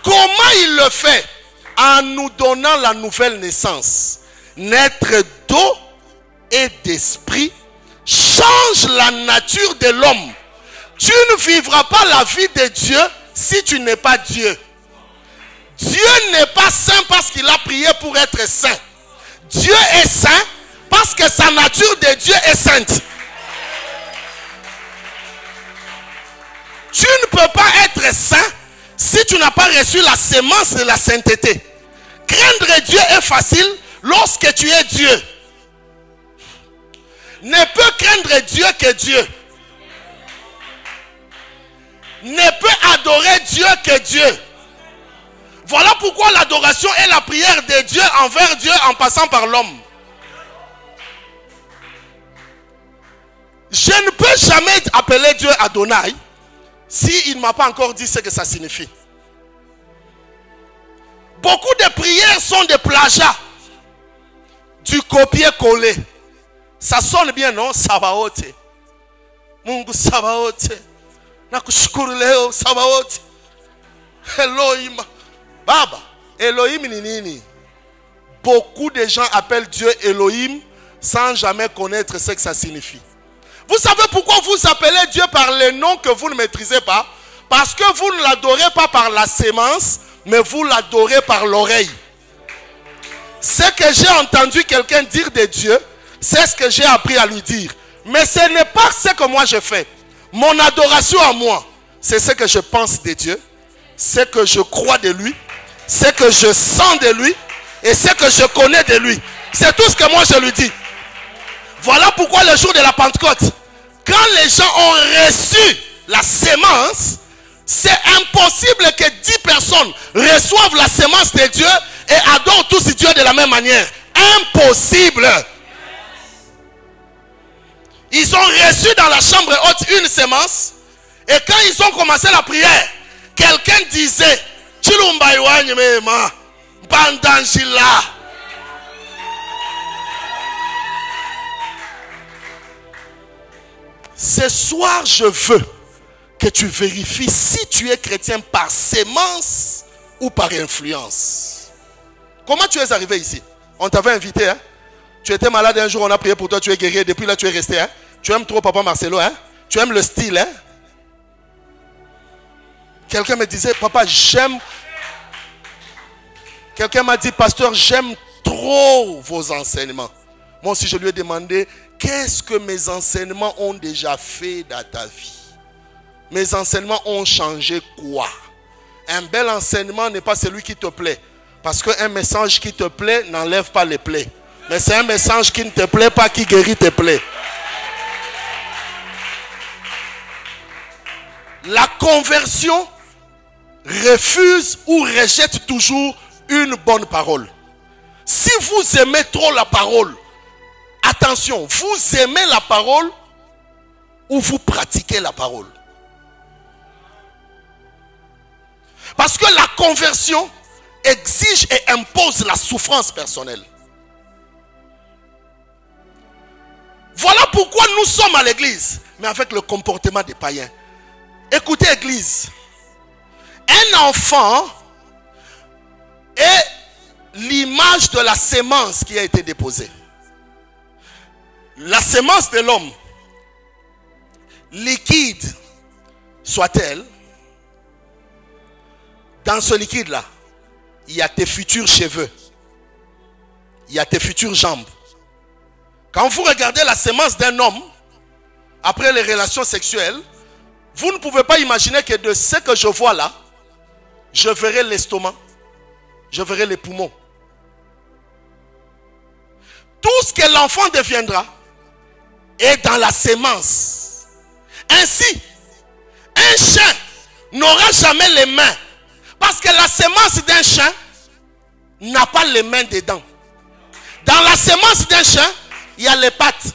Comment il le fait? En nous donnant la nouvelle naissance. Naître d'eau et d'esprit change la nature de l'homme. Tu ne vivras pas la vie de Dieu si tu n'es pas Dieu. Dieu n'est pas saint parce qu'il a prié pour être saint. Dieu est saint parce que sa nature de Dieu est sainte. Tu ne peux pas être saint si tu n'as pas reçu la sémence de la sainteté. Craindre Dieu est facile lorsque tu es Dieu. Ne peut craindre Dieu que Dieu. Ne peut adorer Dieu que Dieu. Voilà pourquoi l'adoration est la prière de Dieu envers Dieu en passant par l'homme. Je ne peux jamais appeler Dieu Adonai s'il ne m'a pas encore dit ce que ça signifie. Beaucoup de prières sont des plagiats. Du copier-coller. Ça sonne bien, non? Sabaote. Mungu Sabaote. Nakushukuru leo Sabaote. Elohim. Baba, Elohim ni nini? Beaucoup de gens appellent Dieu Elohim sans jamais connaître ce que ça signifie. Vous savez pourquoi vous appelez Dieu par les noms que vous ne maîtrisez pas? Parce que vous ne l'adorez pas par la sémence, mais vous l'adorez par l'oreille. Ce que j'ai entendu quelqu'un dire de Dieu, c'est ce que j'ai appris à lui dire. Mais ce n'est pas ce que moi je fais. Mon adoration à moi, c'est ce que je pense de Dieu, ce que je crois de lui, ce que je sens de lui et ce que je connais de lui. C'est tout ce que moi je lui dis. Voilà pourquoi le jour de la Pentecôte, quand les gens ont reçu la sémence, c'est impossible que 10 personnes reçoivent la sémence de Dieu et adorent tous Dieu de la même manière. Impossible. Ils ont reçu dans la chambre haute une sémence et quand ils ont commencé la prière, quelqu'un disait ce soir je veux que tu vérifies si tu es chrétien par sémence ou par influence. Comment tu es arrivé ici? On t'avait invité, hein? Tu étais malade un jour, on a prié pour toi, tu es guéri, depuis là tu es resté, hein? Tu aimes trop Papa Marcelo, hein? Tu aimes le style, hein? Quelqu'un me disait, papa, j'aime. Quelqu'un m'a dit, pasteur, j'aime trop vos enseignements. Moi aussi, je lui ai demandé, qu'est-ce que mes enseignements ont déjà fait dans ta vie? Mes enseignements ont changé quoi? Un bel enseignement n'est pas celui qui te plaît. Parce qu'un message qui te plaît n'enlève pas les plaies. Mais c'est un message qui ne te plaît pas qui guérit tes plaies. La conversion refuse ou rejette toujours une bonne parole. Si vous aimez trop la parole, attention, vous aimez la parole ou vous pratiquez la parole. Parce que la conversion exige et impose la souffrance personnelle. Voilà pourquoi nous sommes à l'église, mais avec le comportement des païens. Écoutez, église, un enfant est l'image de la sémence qui a été déposée. La sémence de l'homme, liquide soit-elle, dans ce liquide-là, il y a tes futurs cheveux, il y a tes futures jambes. Quand vous regardez la sémence d'un homme, après les relations sexuelles, vous ne pouvez pas imaginer que de ce que je vois là, je verrai l'estomac, je verrai les poumons. Tout ce que l'enfant deviendra est dans la sémence. Ainsi, un chien n'aura jamais les mains. Parce que la sémence d'un chien n'a pas les mains dedans. Dans la sémence d'un chien, il y a les pattes.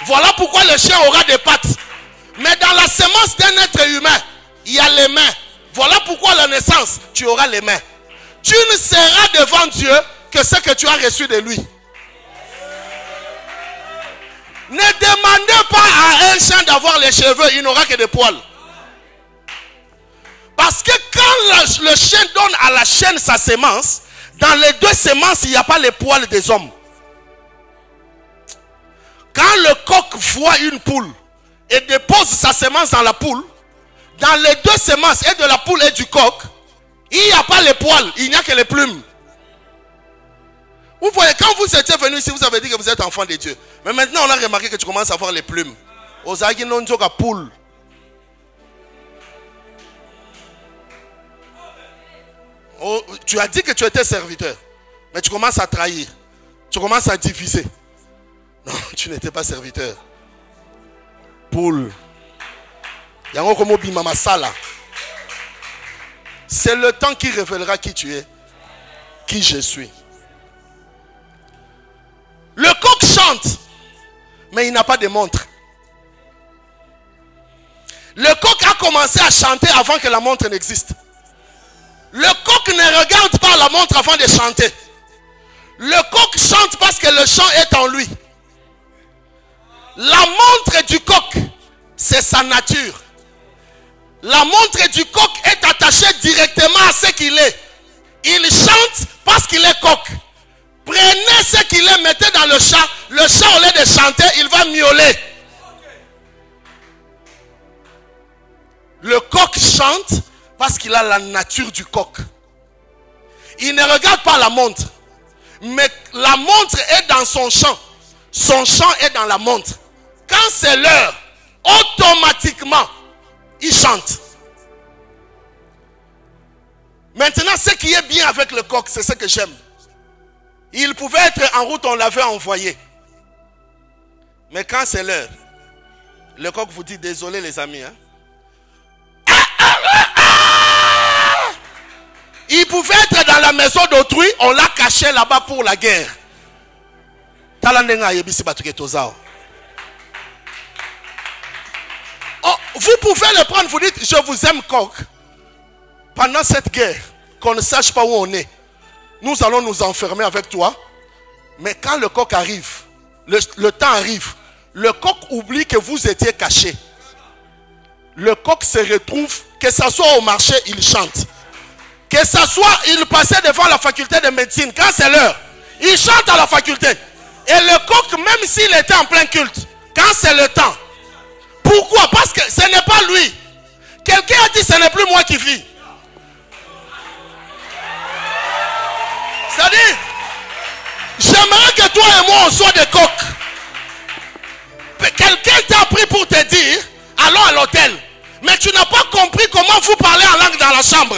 Voilà pourquoi le chien aura des pattes. Mais dans la sémence d'un être humain, il y a les mains. Voilà pourquoi à la naissance, tu auras les mains. Tu ne seras devant Dieu que ce que tu as reçu de lui. Ne demandez pas à un chien d'avoir les cheveux, il n'aura que des poils. Parce que quand le chien donne à la chienne sa sémence, dans les deux sémences, il n'y a pas les poils des hommes. Quand le coq voit une poule et dépose sa sémence dans la poule, dans les deux sémences, et de la poule et du coq, il n'y a pas les poils, il n'y a que les plumes. Vous voyez, quand vous étiez venu ici, vous avez dit que vous êtes enfant de Dieu. Mais maintenant, on a remarqué que tu commences à avoir les plumes. Ozagi non joka poule. Oh, tu as dit que tu étais serviteur, mais tu commences à trahir. Tu commences à diviser. Non, tu n'étais pas serviteur. Poule. C'est le temps qui révélera qui tu es, qui je suis. Le coq chante, mais il n'a pas de montre. Le coq a commencé à chanter avant que la montre n'existe. Le coq ne regarde pas la montre avant de chanter. Le coq chante parce que le chant est en lui. La montre du coq, c'est sa nature. La montre du coq est attachée directement à ce qu'il est. Il chante parce qu'il est coq. Prenez ce qu'il est, mettez dans le chat. Le chat, au lieu de chanter, il va miauler. Le coq chante parce qu'il a la nature du coq. Il ne regarde pas la montre. Mais la montre est dans son chant. Son chant est dans la montre. Quand c'est l'heure, automatiquement, il chante. Maintenant, ce qui est bien avec le coq, c'est ce que j'aime. Il pouvait être en route, on l'avait envoyé. Mais quand c'est l'heure, le coq vous dit, désolé les amis. Hein? Il pouvait être dans la maison d'autrui, on l'a caché là-bas pour la guerre. Oh, vous pouvez le prendre, vous dites, je vous aime coq. Pendant cette guerre, qu'on ne sache pas où on est, nous allons nous enfermer avec toi. Mais quand le coq arrive, le temps arrive, le coq oublie que vous étiez caché. Le coq se retrouve, que ce soit au marché, il chante. Que ce soit, il passait devant la faculté de médecine. Quand c'est l'heure, il chante à la faculté. Et le coq, même s'il était en plein culte, quand c'est le temps. Pourquoi? Parce que ce n'est pas lui Quelqu'un a dit, ce n'est plus moi qui vis. C'est-à-dire, j'aimerais que toi et moi, on soit des coqs. Quelqu'un t'a pris pour te dire, allons à l'hôtel. Mais tu n'as pas compris comment vous parlez en langue dans la chambre.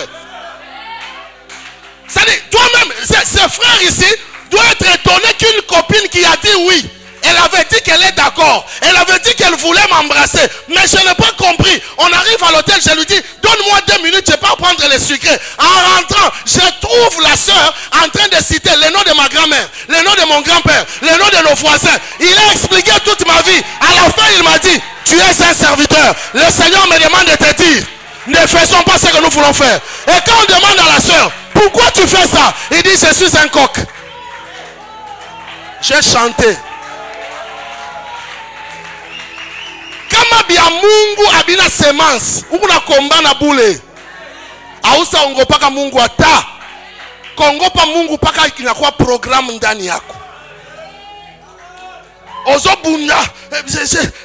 C'est-à-dire, toi-même, ce frère ici doit être étonné qu'une copine qui a dit oui, elle avait dit qu'elle est d'accord, elle avait dit qu'elle voulait m'embrasser, mais je n'ai pas compris. On arrive à l'hôtel, je lui dis, donne-moi 2 minutes, je vais pas prendre les sucrés. En rentrant, je trouve la soeur en train de citer le nom de ma grand-mère, le nom de mon grand-père, le nom de nos voisins. Il a expliqué toute ma vie. À la fin, il m'a dit, tu es un serviteur. Le Seigneur me demande de te dire, ne faisons pas ce que nous voulons faire. Et quand on demande à la soeur, pourquoi tu fais ça? Il dit, je suis un coq. J'ai chanté. Kama bia Mungu abina semence, ukuna komba na bule. Ausa ongopaka Mungu ata. Kongopa Mungu paka inakuwa programme ndani yako. Ozobunda,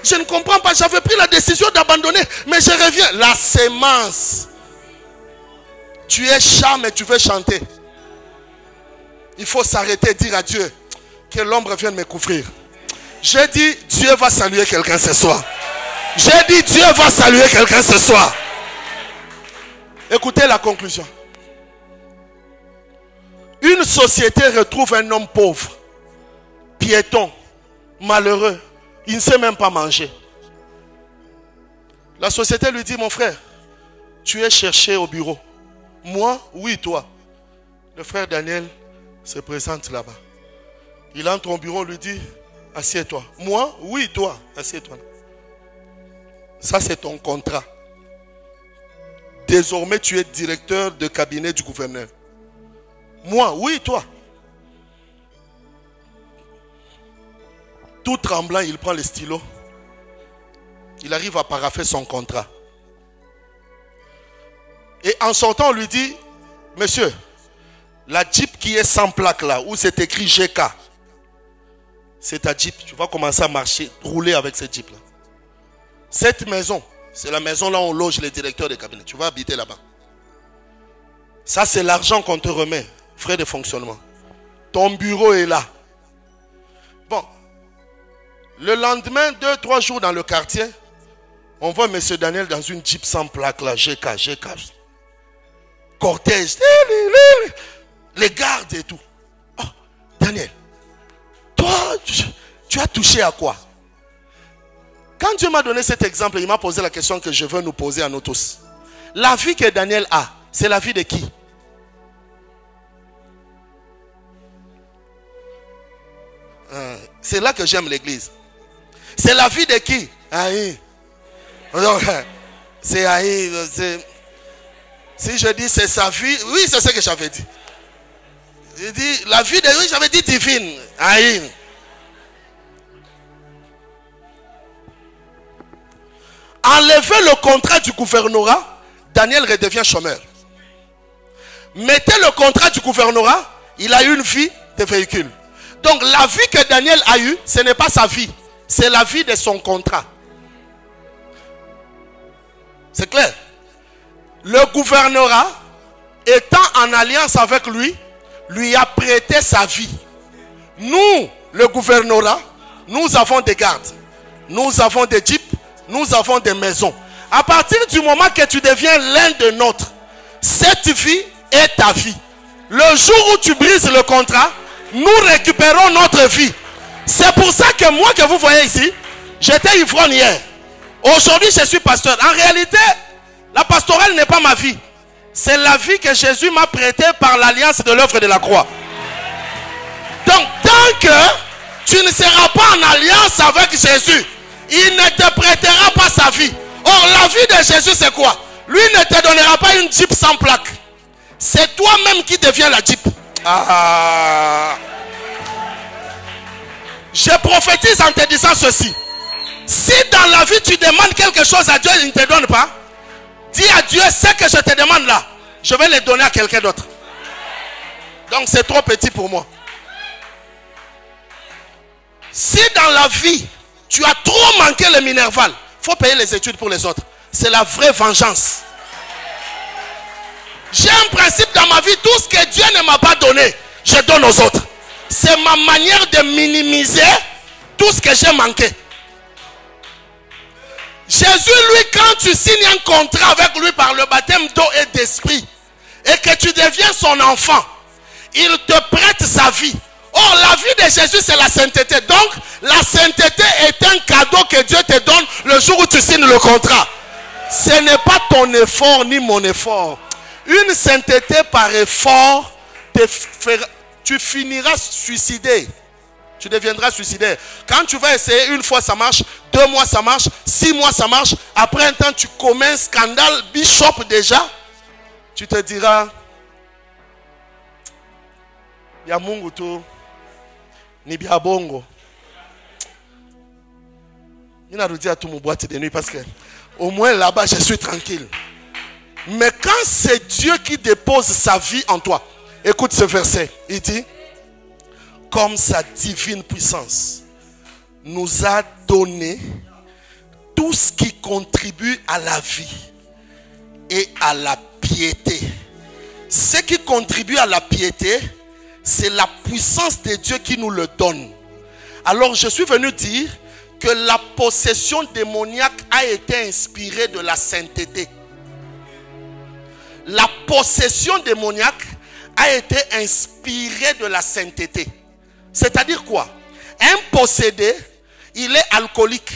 je ne comprends pas, j'avais pris la décision d'abandonner, mais je reviens. La sémence. Tu es chat, mais tu veux chanter. Il faut s'arrêter et dire à Dieu que l'ombre vienne me couvrir. J'ai dit, Dieu va saluer quelqu'un ce soir. J'ai dit, Dieu va saluer quelqu'un ce soir. Écoutez la conclusion. Une société retrouve un homme pauvre, piéton, malheureux. Il ne sait même pas manger. La société lui dit, mon frère, tu es cherché au bureau. Moi, oui, toi. Le frère Daniel se présente là-bas. Il entre au bureau, lui dit, assieds-toi. Moi, oui, toi, assieds-toi. Ça, c'est ton contrat. Désormais, tu es directeur de cabinet du gouverneur. Moi, oui, toi. Tout tremblant, il prend le stylo. Il arrive à parapher son contrat. Et en sortant, on lui dit, monsieur, la Jeep qui est sans plaque là, où c'est écrit GK, c'est ta Jeep. Tu vas commencer à marcher, rouler avec cette Jeep là. Cette maison, c'est la maison là où on loge les directeurs de cabinet. Tu vas habiter là-bas. Ça, c'est l'argent qu'on te remet, frais de fonctionnement. Ton bureau est là. Bon. Le lendemain, 2-3 jours dans le quartier, on voit M. Daniel dans une Jeep sans plaque là, GK. Cortège. Les gardes et tout. Oh, Daniel, toi, tu as touché à quoi? Quand Dieu m'a donné cet exemple, il m'a posé la question que je veux nous poser à nous tous. La vie que Daniel a, c'est la vie de qui? C'est là que j'aime l'église. C'est la vie de qui? C'est Aïe. Si je dis c'est sa vie, oui, c'est ce que j'avais dit. J'ai dit la vie de lui, j'avais dit divine. Aïe. Enlevez le contrat du gouvernorat, Daniel redevient chômeur. Mettez le contrat du gouvernorat, il a eu une vie de véhicule. Donc la vie que Daniel a eue, ce n'est pas sa vie, c'est la vie de son contrat. C'est clair? Le gouvernorat, étant en alliance avec lui, lui a prêté sa vie. Nous, le gouvernorat, nous avons des gardes, nous avons des jeeps, nous avons des maisons. À partir du moment que tu deviens l'un de nôtres, cette vie est ta vie. Le jour où tu brises le contrat, nous récupérons notre vie. C'est pour ça que moi que vous voyez ici, j'étais ivrogne hier. Aujourd'hui, je suis pasteur. En réalité, la pastorale n'est pas ma vie. C'est la vie que Jésus m'a prêtée par l'alliance de l'œuvre de la croix. Donc, tant que tu ne seras pas en alliance avec Jésus, il ne te prêtera pas sa vie. Or, la vie de Jésus, c'est quoi? Lui ne te donnera pas une Jeep sans plaque. C'est toi-même qui deviens la Jeep. Je prophétise en te disant ceci. Si dans la vie tu demandes quelque chose à Dieu, il ne te donne pas, dis à Dieu, ce que je te demande là, je vais le donner à quelqu'un d'autre. Donc c'est trop petit pour moi. Si dans la vie, tu as trop manqué le minerval, il faut payer les études pour les autres. c'est la vraie vengeance. J'ai un principe dans ma vie, tout ce que Dieu ne m'a pas donné, je donne aux autres. C'est ma manière de minimiser tout ce que j'ai manqué. Jésus, lui, quand tu signes un contrat avec lui par le baptême d'eau et d'esprit, et que tu deviens son enfant, il te prête sa vie. Or, la vie de Jésus, c'est la sainteté. Donc, la sainteté est un cadeau que Dieu te donne le jour où tu signes le contrat. Ce n'est pas ton effort ni mon effort. Une sainteté par effort, tu finiras suicidé. Tu deviendras suicidaire. Quand tu vas essayer, une fois ça marche, 2 mois ça marche, 6 mois ça marche. Après un temps, tu commets un scandale, bishop déjà. Tu te diras, ya Mungu tu, ni bia bongo. Il n'a pas dit à tout mon boîte de nuit parce que au moins là-bas, je suis tranquille. Mais quand c'est Dieu qui dépose sa vie en toi, écoute ce verset, il dit, comme sa divine puissance nous a donné tout ce qui contribue à la vie et à la piété. Ce qui contribue à la piété, c'est la puissance de Dieu qui nous le donne. Alors je suis venu dire que la possession démoniaque a été inspirée de la sainteté. La possession démoniaque a été inspirée de la sainteté. C'est-à-dire quoi? Un possédé, il est alcoolique,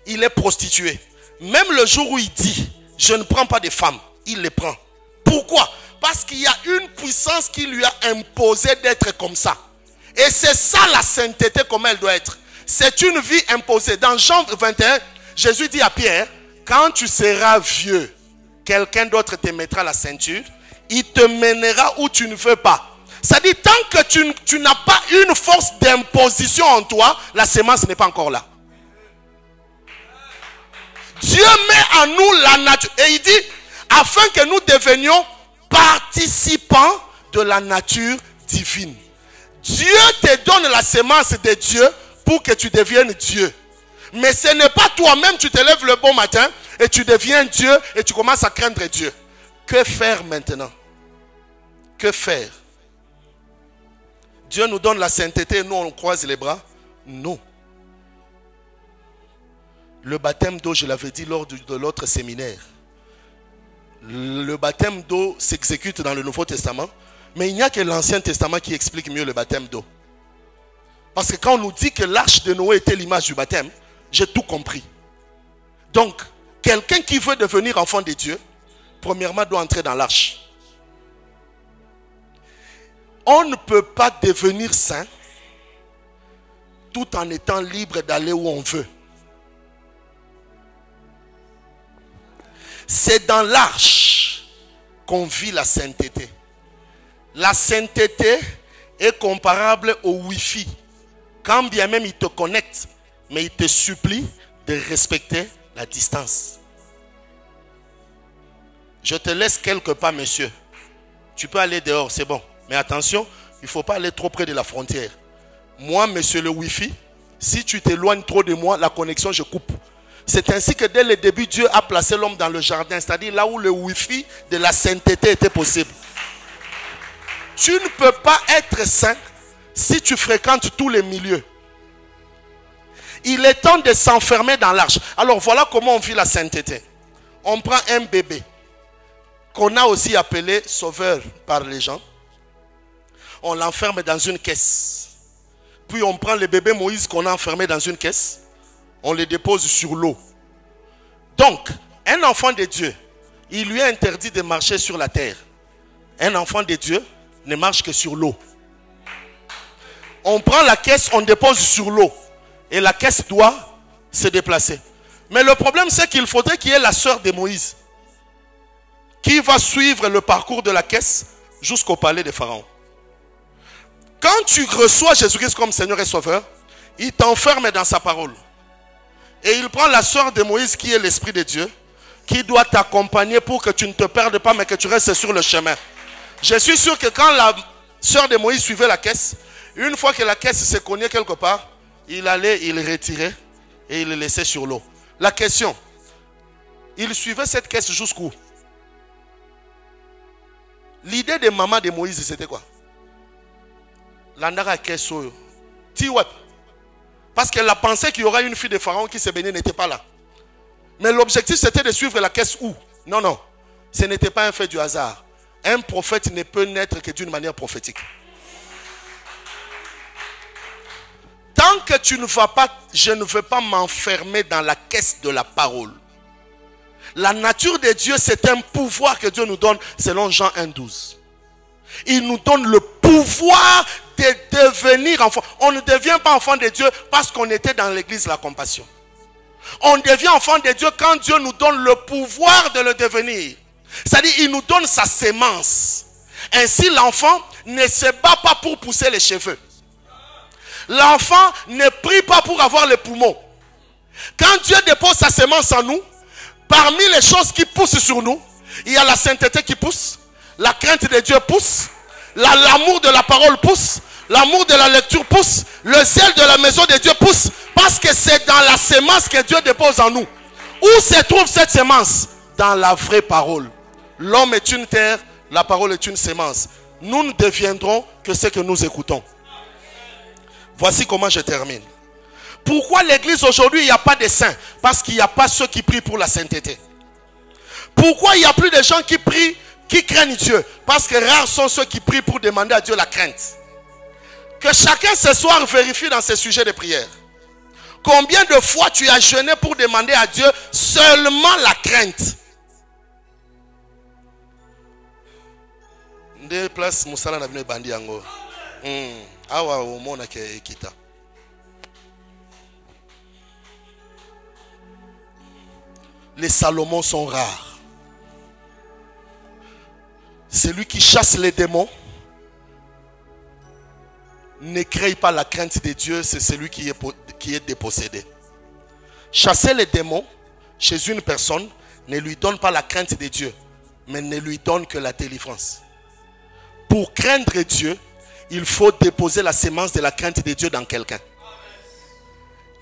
il est prostitué. Même le jour où il dit, je ne prends pas de femmes, il les prend. Pourquoi? Parce qu'il y a une puissance qui lui a imposé d'être comme ça. Et c'est ça la sainteté comme elle doit être. C'est une vie imposée. Dans Jean 21, Jésus dit à Pierre, quand tu seras vieux, quelqu'un d'autre te mettra la ceinture, il te mènera où tu ne veux pas. C'est-à-dire, tant que tu n'as pas une force d'imposition en toi, la sémence n'est pas encore là. Dieu met en nous la nature. Et il dit, afin que nous devenions participants de la nature divine. Dieu te donne la sémence de Dieu pour que tu deviennes Dieu. Mais ce n'est pas toi-même, tu te lèves le bon matin et tu deviens Dieu et tu commences à craindre Dieu. Que faire maintenant? Que faire? Dieu nous donne la sainteté et nous on croise les bras? Non. Le baptême d'eau, je l'avais dit lors de l'autre séminaire. Le baptême d'eau s'exécute dans le Nouveau Testament, mais il n'y a que l'Ancien Testament qui explique mieux le baptême d'eau. Parce que quand on nous dit que l'arche de Noé était l'image du baptême, j'ai tout compris. Donc, quelqu'un qui veut devenir enfant de Dieu, premièrement doit entrer dans l'arche. On ne peut pas devenir saint tout en étant libre d'aller où on veut. C'est dans l'arche qu'on vit la sainteté. La sainteté est comparable au Wi-Fi. Quand bien même il te connecte, mais il te supplie de respecter la distance. Je te laisse quelque part, monsieur. Tu peux aller dehors, c'est bon. Mais attention, il ne faut pas aller trop près de la frontière. Moi, monsieur le Wi-Fi, si tu t'éloignes trop de moi, la connexion, je coupe. C'est ainsi que dès le début, Dieu a placé l'homme dans le jardin, c'est-à-dire là où le Wi-Fi de la sainteté était possible. Tu ne peux pas être saint si tu fréquentes tous les milieux. Il est temps de s'enfermer dans l'arche. Alors voilà comment on vit la sainteté. On prend un bébé qu'on a aussi appelé sauveur par les gens. On l'enferme dans une caisse. Puis on prend le bébé Moïse qu'on a enfermé dans une caisse. On le dépose sur l'eau. Donc, un enfant de Dieu, il lui est interdit de marcher sur la terre. Un enfant de Dieu ne marche que sur l'eau. On prend la caisse, on dépose sur l'eau. Et la caisse doit se déplacer. Mais le problème, c'est qu'il faudrait qu'il y ait la sœur de Moïse qui va suivre le parcours de la caisse jusqu'au palais de Pharaon. Quand tu reçois Jésus-Christ comme Seigneur et Sauveur, il t'enferme dans sa parole. Et il prend la sœur de Moïse qui est l'Esprit de Dieu, qui doit t'accompagner pour que tu ne te perdes pas, mais que tu restes sur le chemin. Je suis sûr que quand la sœur de Moïse suivait la caisse, une fois que la caisse se cognait quelque part, il allait, il retirait et il le laissait sur l'eau. La question, il suivait cette caisse jusqu'où? L'idée de maman de Moïse, c'était quoi? L'andara caisse. Parce qu'elle a pensé qu'il y aura une fille de Pharaon qui se bénit, n'était pas là. Mais l'objectif, c'était de suivre la caisse où? Non, non. Ce n'était pas un fait du hasard. Un prophète ne peut naître que d'une manière prophétique. Tant que tu ne vas pas, je ne veux pas m'enfermer dans la caisse de la parole. La nature de Dieu, c'est un pouvoir que Dieu nous donne selon Jean 1,12. Il nous donne le pouvoir de devenir enfant. On ne devient pas enfant de Dieu parce qu'on était dans l'église de la compassion. On devient enfant de Dieu quand Dieu nous donne le pouvoir de le devenir. C'est-à-dire, il nous donne sa sémence. Ainsi, l'enfant ne se bat pas pour pousser les cheveux. L'enfant ne prie pas pour avoir les poumons. Quand Dieu dépose sa sémence en nous, parmi les choses qui poussent sur nous, il y a la sainteté qui pousse, la crainte de Dieu pousse, l'amour de la parole pousse, l'amour de la lecture pousse, le zèle de la maison de Dieu pousse, parce que c'est dans la sémence que Dieu dépose en nous. Où se trouve cette sémence? Dans la vraie parole. L'homme est une terre, la parole est une sémence. Nous ne deviendrons que ce que nous écoutons. Voici comment je termine. Pourquoi l'église aujourd'hui, il n'y a pas de saints? Parce qu'il n'y a pas ceux qui prient pour la sainteté. Pourquoi il n'y a plus de gens qui prient, qui craignent Dieu? Parce que rares sont ceux qui prient pour demander à Dieu la crainte. Que chacun ce soir vérifie dans ses sujets de prière. Combien de fois tu as jeûné pour demander à Dieu seulement la crainte? Des places Moussala n'a venu bandi ango. Awa au monde qui kita. Les Salomons sont rares. Celui qui chasse les démons ne crée pas la crainte de Dieu, c'est celui qui est dépossédé. Chasser les démons chez une personne ne lui donne pas la crainte de Dieu, mais ne lui donne que la délivrance. Pour craindre Dieu, il faut déposer la sémence de la crainte de Dieu dans quelqu'un.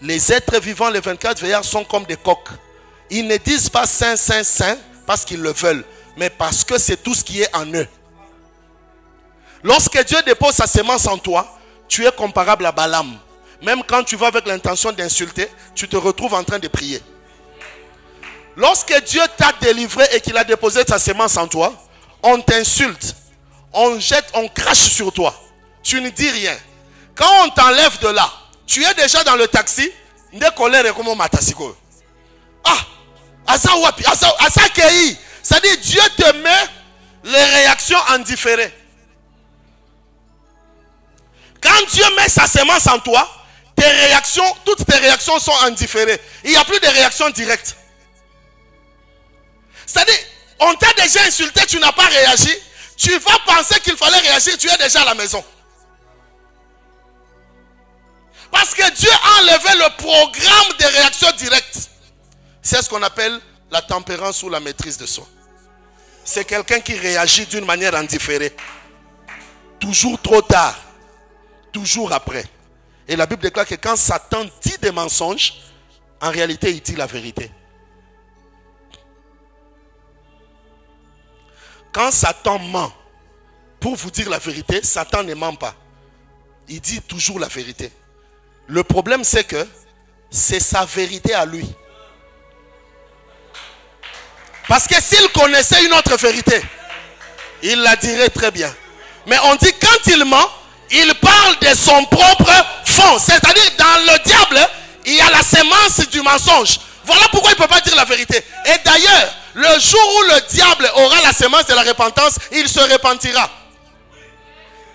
Les êtres vivants, les 24 veillards, sont comme des coqs. Ils ne disent pas Saint, Saint, Saint parce qu'ils le veulent, mais parce que c'est tout ce qui est en eux. Lorsque Dieu dépose sa sémence en toi, tu es comparable à Balaam. Même quand tu vas avec l'intention d'insulter, tu te retrouves en train de prier. Lorsque Dieu t'a délivré et qu'il a déposé sa sémence en toi, on t'insulte, on jette, on crache sur toi. Tu ne dis rien. Quand on t'enlève de là, tu es déjà dans le taxi. C'est-à-dire Dieu te met les réactions en différé. Quand Dieu met sa sémence en toi, tes réactions, toutes tes réactions sont en différé. Il n'y a plus de réactions directes. C'est-à-dire, on t'a déjà insulté, tu n'as pas réagi. Tu vas penser qu'il fallait réagir, tu es déjà à la maison. Parce que Dieu a enlevé le programme de réaction directe. C'est ce qu'on appelle la tempérance ou la maîtrise de soi. C'est quelqu'un qui réagit d'une manière indifférée. Toujours trop tard. Toujours après. Et la Bible déclare que quand Satan dit des mensonges, en réalité il dit la vérité. Quand Satan ment, pour vous dire la vérité, Satan ne ment pas. Il dit toujours la vérité. Le problème c'est que c'est sa vérité à lui. Parce que s'il connaissait une autre vérité, il la dirait très bien. Mais on dit quand il ment, il parle de son propre fond. C'est-à-dire dans le diable, il y a la sémence du mensonge. Voilà pourquoi il ne peut pas dire la vérité. Et d'ailleurs, le jour où le diable aura la sémence de la repentance, il se repentira.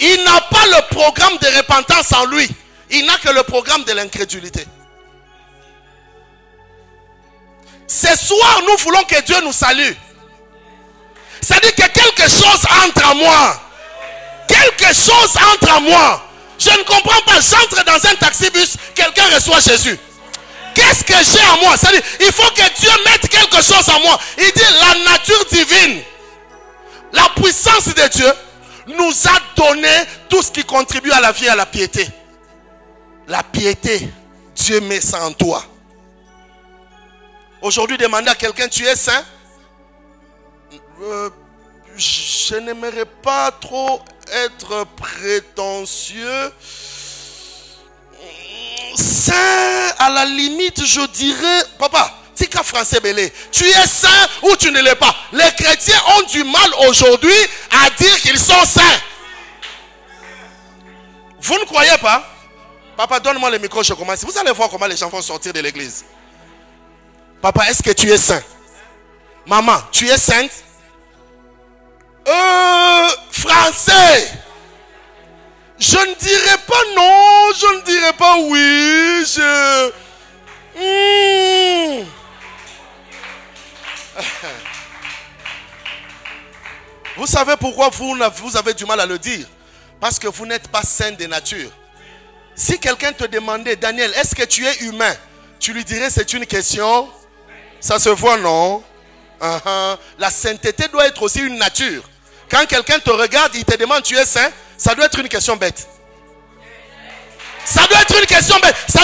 Il n'a pas le programme de repentance en lui. Il n'a que le programme de l'incrédulité. Ce soir, nous voulons que Dieu nous salue. C'est-à-dire que quelque chose entre en moi. Quelque chose entre en moi. Je ne comprends pas. J'entre dans un taxi-bus, quelqu'un reçoit Jésus. Qu'est-ce que j'ai en moi? C'est-à-dire, il faut que Dieu mette quelque chose en moi. Il dit la nature divine, la puissance de Dieu nous a donné tout ce qui contribue à la vie et à la piété. La piété, Dieu met ça en toi. Aujourd'hui, demandez à quelqu'un, tu es saint? Je n'aimerais pas trop être prétentieux. Saint, à la limite, je dirais, papa, tika français belé, tu es saint ou tu ne l'es pas? Les chrétiens ont du mal aujourd'hui à dire qu'ils sont saints. Vous ne croyez pas? Papa, donne-moi le micro, je commence. Vous allez voir comment les gens vont sortir de l'église. Papa, est-ce que tu es saint? Maman, tu es sainte? Français. Je ne dirais pas non, je ne dirais pas oui, Vous savez pourquoi vous avez du mal à le dire? Parce que vous n'êtes pas saint de nature. Si quelqu'un te demandait, Daniel, est-ce que tu es humain? Tu lui dirais, c'est une question. Ça se voit, non? La sainteté doit être aussi une nature. Quand quelqu'un te regarde, il te demande, tu es saint? Ça doit être une question bête. Ça doit être une question bête. Ça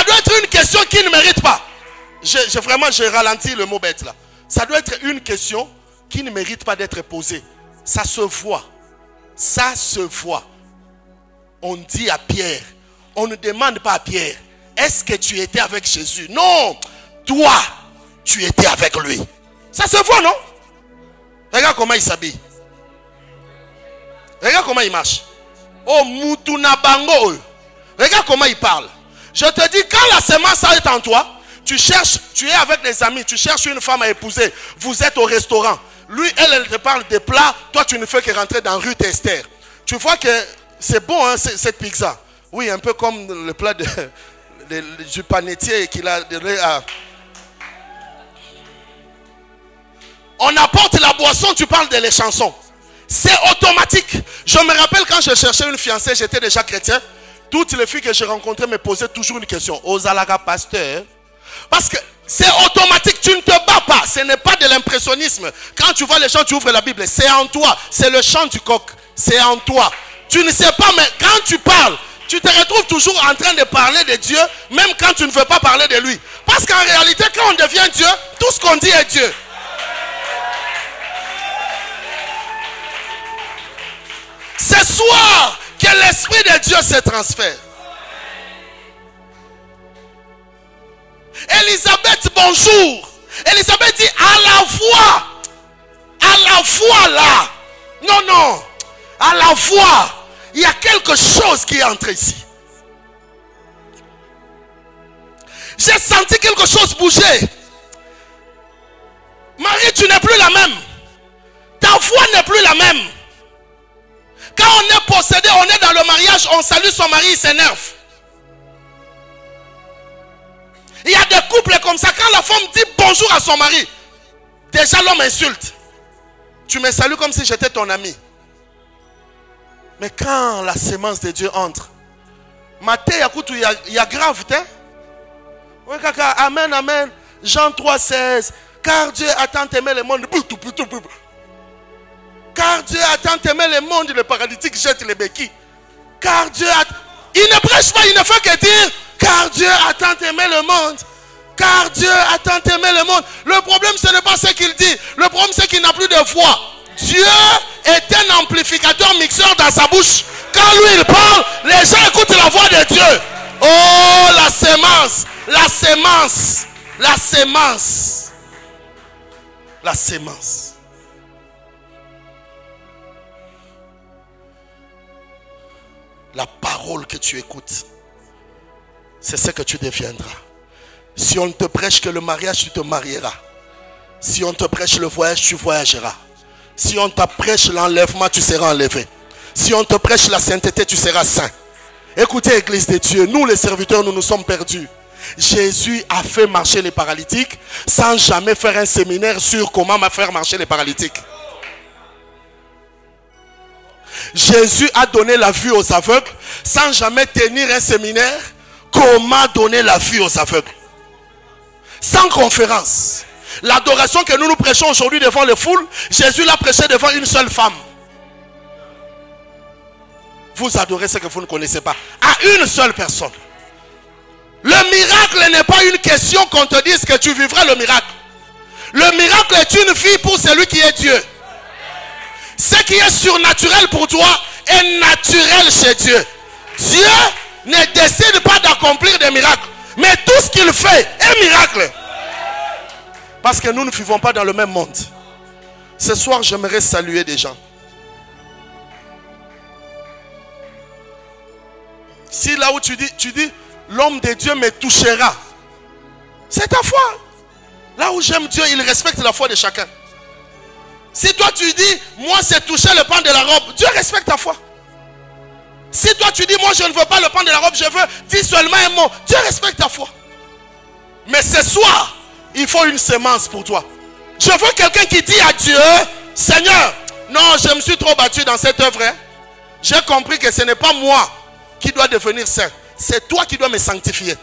doit être une question qui ne mérite pas. Vraiment, j'ai ralenti le mot bête là. Ça doit être une question qui ne mérite pas d'être posée. Ça se voit. Ça se voit. On dit à Pierre, on ne demande pas à Pierre, est-ce que tu étais avec Jésus? Non, toi, tu étais avec lui. Ça se voit, non? Regarde comment il s'habille. Regarde comment il marche. Oh, Mutuna Bango. Regarde comment il parle. Je te dis, quand la semence est en toi, tu es avec des amis, tu cherches une femme à épouser, vous êtes au restaurant. Lui, elle te parle des plats, toi tu ne fais que rentrer dans rue Esther. Tu vois que c'est bon, hein, cette pizza. Oui, un peu comme le plat du panetier qu'il a donné à... On apporte la boisson, tu parles de les chansons. C'est automatique. Je me rappelle quand je cherchais une fiancée, j'étais déjà chrétien. Toutes les filles que je rencontrais me posaient toujours une question. Ozalaga pasteur. Parce que c'est automatique, tu ne te bats pas. Ce n'est pas de l'impressionnisme. Quand tu vois les gens, tu ouvres la Bible. C'est en toi. C'est le chant du coq. C'est en toi. Tu ne sais pas, mais quand tu parles, tu te retrouves toujours en train de parler de Dieu, même quand tu ne veux pas parler de lui. Parce qu'en réalité, quand on devient Dieu, tout ce qu'on dit est Dieu. Ce soir que l'Esprit de Dieu se transfère. Elisabeth, bonjour. Elisabeth dit à la fois là. Non, à la fois, il y a quelque chose qui est entré ici. J'ai senti quelque chose bouger. Marie, tu n'es plus la même. Ta voix n'est plus la même. Quand on est possédé, on est dans le mariage, on salue son mari, il s'énerve. Il y a des couples comme ça, quand la femme dit bonjour à son mari, déjà l'homme insulte. Tu me salues comme si j'étais ton ami. Mais quand la sémence de Dieu entre, il y a grave, oui, kaka, amen, amen. Jean 3,16. Car Dieu a tant aimé le monde. Car Dieu a tant aimé le monde, le paralytique jette les béquilles. Car Dieu a... Il ne prêche pas, il ne fait que dire car Dieu a tant aimé le monde. Car Dieu a tant aimé le monde. Le problème, ce n'est pas ce qu'il dit. Le problème, c'est qu'il n'a plus de voix. Dieu est un amplificateur mixeur dans sa bouche. Quand lui, il parle, les gens écoutent la voix de Dieu. Oh, la sémence. La sémence. La sémence. La sémence. La parole que tu écoutes, c'est ce que tu deviendras. Si on te prêche que le mariage, tu te marieras. Si on te prêche le voyage, tu voyageras. Si on te prêche l'enlèvement, tu seras enlevé. Si on te prêche la sainteté, tu seras saint. Écoutez, Église de Dieu, nous les serviteurs, nous nous sommes perdus. Jésus a fait marcher les paralytiques sans jamais faire un séminaire sur comment faire marcher les paralytiques. Jésus a donné la vue aux aveugles sans jamais tenir un séminaire. Comment donner la vue aux aveugles? Sans conférence. L'adoration que nous prêchons aujourd'hui devant les foules, Jésus l'a prêché devant une seule femme. Vous adorez ce que vous ne connaissez pas. À une seule personne. Le miracle n'est pas une question qu'on te dise que tu vivras le miracle. Le miracle est une vie pour celui qui est Dieu. Ce qui est surnaturel pour toi est naturel chez Dieu. Dieu ne décide pas d'accomplir des miracles, mais tout ce qu'il fait est miracle. Parce que nous ne vivons pas dans le même monde. Ce soir, j'aimerais saluer des gens. Si là où tu dis, l'homme de Dieu me touchera, c'est ta foi. Là où j'aime Dieu, il respecte la foi de chacun. Si toi tu dis, moi c'est toucher le pan de la robe, Dieu respecte ta foi. Si toi tu dis, moi je ne veux pas le pan de la robe, je veux dire seulement un mot, Dieu respecte ta foi. Mais ce soir, il faut une semence pour toi. Je veux quelqu'un qui dit à Dieu, Seigneur, non, je me suis trop battu dans cette œuvre. Hein. J'ai compris que ce n'est pas moi qui dois devenir saint. C'est toi qui dois me sanctifier.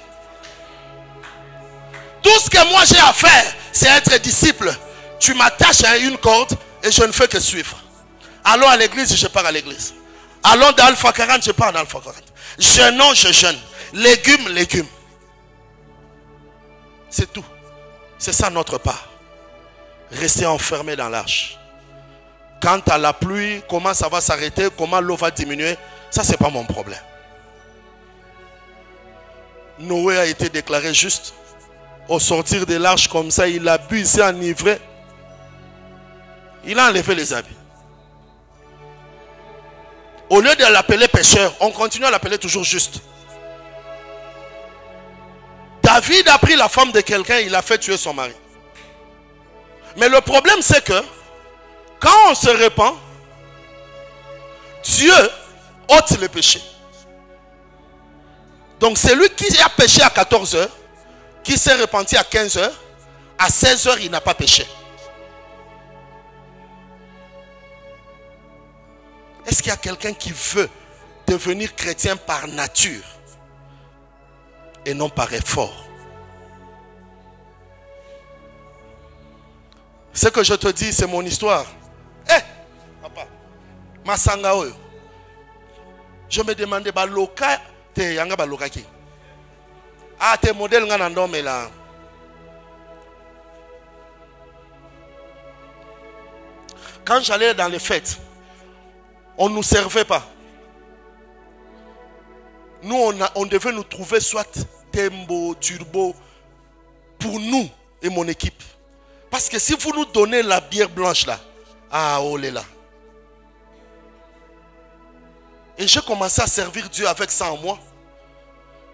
Tout ce que moi j'ai à faire, c'est être disciple. Tu m'attaches à une corde et je ne fais que suivre. Allons à l'église, je pars à l'église. Allons dans Alpha 40, je pars dans Alpha 40. Jeûnons, je jeûne. Légumes, légumes. C'est tout. C'est ça notre part. Rester enfermé dans l'arche. Quant à la pluie, comment ça va s'arrêter, comment l'eau va diminuer, ça c'est pas mon problème. Noé a été déclaré juste. Au sortir de l'arche comme ça, il a bu, il s'est enivré. Il a enlevé les habits. Au lieu de l'appeler pécheur, on continue à l'appeler toujours juste. David a pris la femme de quelqu'un, il a fait tuer son mari. Mais le problème c'est que quand on se répand, Dieu ôte le péché. Donc celui qui a péché à 14 heures, qui s'est repenti à 15 heures, à 16 heures il n'a pas péché. Est-ce qu'il y a quelqu'un qui veut devenir chrétien par nature et non par effort? Ce que je te dis, c'est mon histoire. Eh, papa, Masanga oyo. Je me demandais, loka te yanga loka ki. Ah, tes modèles nga nandome là. Quand j'allais dans les fêtes, on ne nous servait pas. Nous, on devait nous trouver soit Tembo, Turbo, pour nous et mon équipe. Parce que si vous nous donnez la bière blanche là, ah, oh là. Et j'ai commencé à servir Dieu avec ça en moi.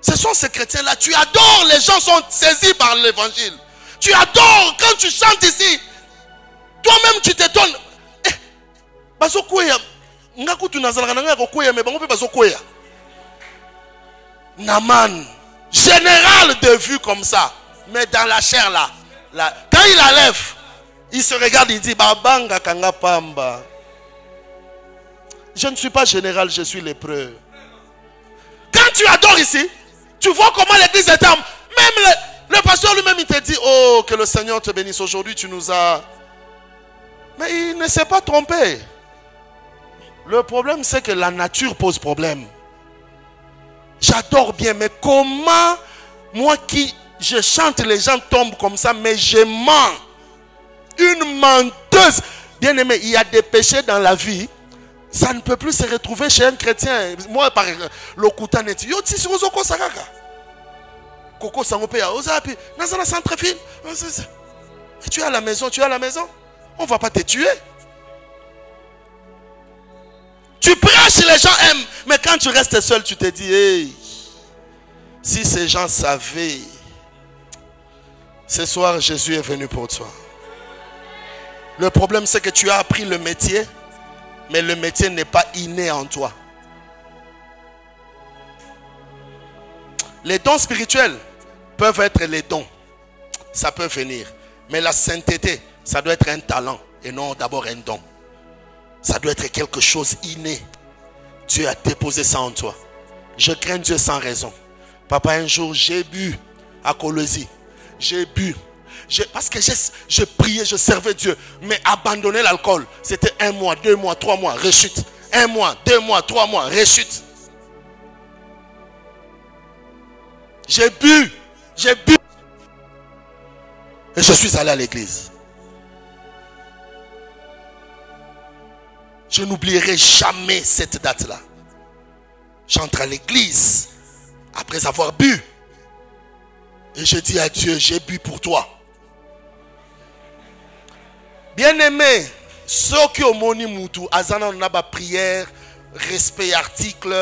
Ce sont ces chrétiens-là, tu adores, les gens sont saisis par l'évangile. Tu adores quand tu chantes ici. Toi-même tu t'étonnes. Naman, général de vue comme ça, mais dans la chair là, quand il enlève, il se regarde, il dit Babanga Kanga Pamba. Je ne suis pas général, je suis lépreux. Quand tu adores ici, tu vois comment l'église est âme. Même le pasteur lui-même, il te dit, oh, que le Seigneur te bénisse. Aujourd'hui, tu nous as... Mais il ne s'est pas trompé. Le problème, c'est que la nature pose problème. J'adore bien, mais comment, moi qui je chante, les gens tombent comme ça, mais je mens. Une menteuse. Bien aimé, il y a des péchés dans la vie. Ça ne peut plus se retrouver chez un chrétien. Moi, par exemple, le Koutaneti. Yo, si vous avez Sakaka. Koko Sangopéa. Ozapi. Nazana Centrefile. Tu es à la maison, tu es à la maison. On ne va pas te tuer. Tu prêches, les gens aiment. Mais quand tu restes seul, tu te dis, hey, si ces gens savaient. Ce soir, Jésus est venu pour toi. Le problème, c'est que tu as appris le métier. Mais le métier n'est pas inné en toi. Les dons spirituels peuvent être les dons. Ça peut venir. Mais la sainteté, ça doit être un talent et non d'abord un don. Ça doit être quelque chose inné. Dieu a déposé ça en toi. Je crains Dieu sans raison. Papa, un jour, j'ai bu à Colosie. J'ai bu. Parce que je priais, je servais Dieu. Mais abandonner l'alcool, c'était 1 mois, 2 mois, 3 mois, rechute. 1 mois, 2 mois, 3 mois, rechute. J'ai bu. J'ai bu. Et je suis allé à l'église. Je n'oublierai jamais cette date-là. J'entre à l'église après avoir bu. Et je dis à Dieu, j'ai bu pour toi. Bien-aimé, ceux qui ont moni moutou, azana on a ba prière, respect article,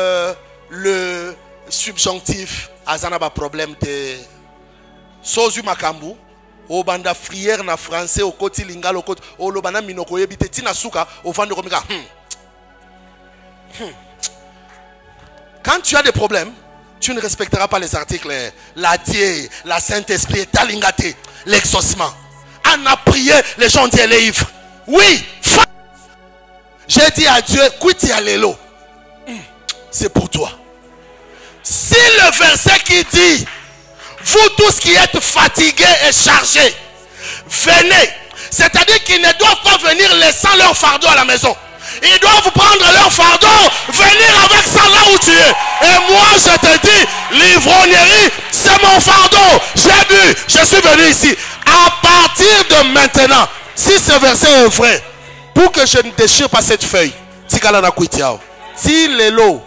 le subjonctif, azana ba problème de sozu makambu, o banda prière na français, au côté lingala, au côté, o lobana minoko yebite tina suka, au vent de romiga. Quand tu as des problèmes, tu ne respecteras pas les articles, la Dieu, la Saint-Esprit, talingate, l'exaucement. On a prié, les gens disent les ivres. Oui, j'ai dit à Dieu, quitte allélo. C'est pour toi. Si le verset qui dit, vous tous qui êtes fatigués et chargés, venez. C'est-à-dire qu'ils ne doivent pas venir laissant leur fardeau à la maison. Ils doivent prendre leur fardeau, venir avec ça là où tu es. Et moi je te dis, l'ivrognerie, c'est mon fardeau. J'ai bu, je suis venu ici. À partir de maintenant, si ce verset est vrai, pour que je ne déchire pas cette feuille, si kalana kuitiao, si l'élo,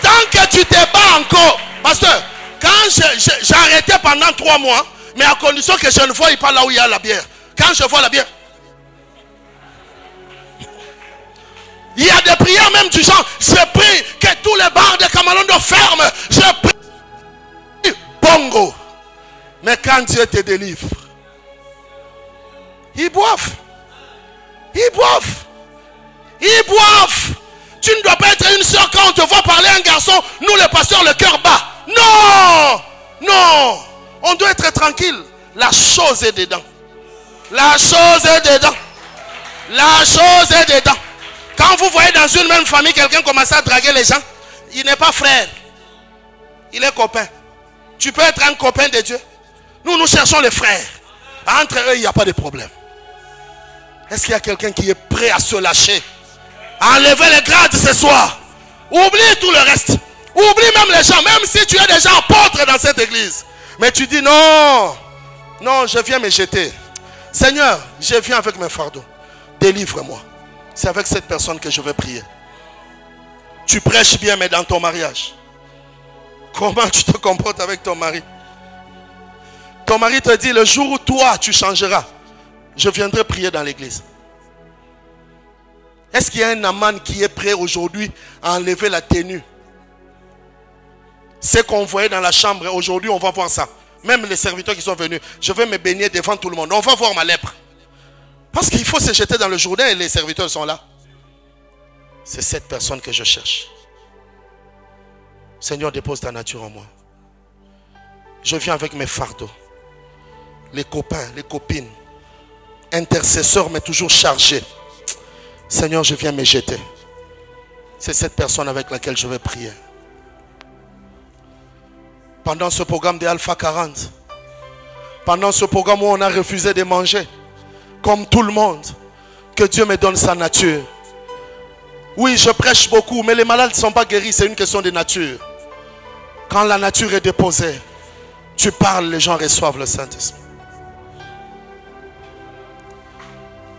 tant que tu te bats encore, pasteur, quand j'ai arrêté pendant 3 mois, mais à condition que je ne voie pas là où il y a la bière. Quand je vois la bière, il y a des prières même du genre, je prie que tous les bars de Kamalondo ferment. Je prie. Bongo. Mais quand Dieu te délivre, ils boivent. Ils boivent. Ils boivent. Tu ne dois pas être une soeur quand on te voit parler à un garçon, nous les pasteurs, le cœur bas. Non. Non. On doit être tranquille. La chose est dedans. La chose est dedans. La chose est dedans. Quand vous voyez dans une même famille quelqu'un commencer à draguer les gens, il n'est pas frère. Il est copain. Tu peux être un copain de Dieu. Nous cherchons les frères. Entre eux, il n'y a pas de problème. Est-ce qu'il y a quelqu'un qui est prêt à se lâcher? À enlever les grades ce soir? Oublie tout le reste. Oublie même les gens. Même si tu es déjà apôtre dans cette église. Mais tu dis non. Non, je viens me jeter. Seigneur, je viens avec mes fardeaux. Délivre-moi. C'est avec cette personne que je vais prier. Tu prêches bien, mais dans ton mariage, comment tu te comportes avec ton mari? Ton mari te dit, le jour où toi tu changeras, je viendrai prier dans l'église. Est-ce qu'il y a un amant qui est prêt aujourd'hui à enlever la tenue? C'est qu'on voyait dans la chambre, aujourd'hui on va voir ça. Même les serviteurs qui sont venus, je vais me baigner devant tout le monde. On va voir ma lèpre. Parce qu'il faut se jeter dans le Jourdain et les serviteurs sont là. C'est cette personne que je cherche. Seigneur, dépose ta nature en moi. Je viens avec mes fardeaux. Les copains, les copines. Intercesseurs, mais toujours chargés. Seigneur, je viens me jeter. C'est cette personne avec laquelle je vais prier. Pendant ce programme de Alpha 40, pendant ce programme où on a refusé de manger, comme tout le monde, que Dieu me donne sa nature. Oui, je prêche beaucoup, mais les malades ne sont pas guéris, c'est une question de nature. Quand la nature est déposée, tu parles, les gens reçoivent le Saint-Esprit.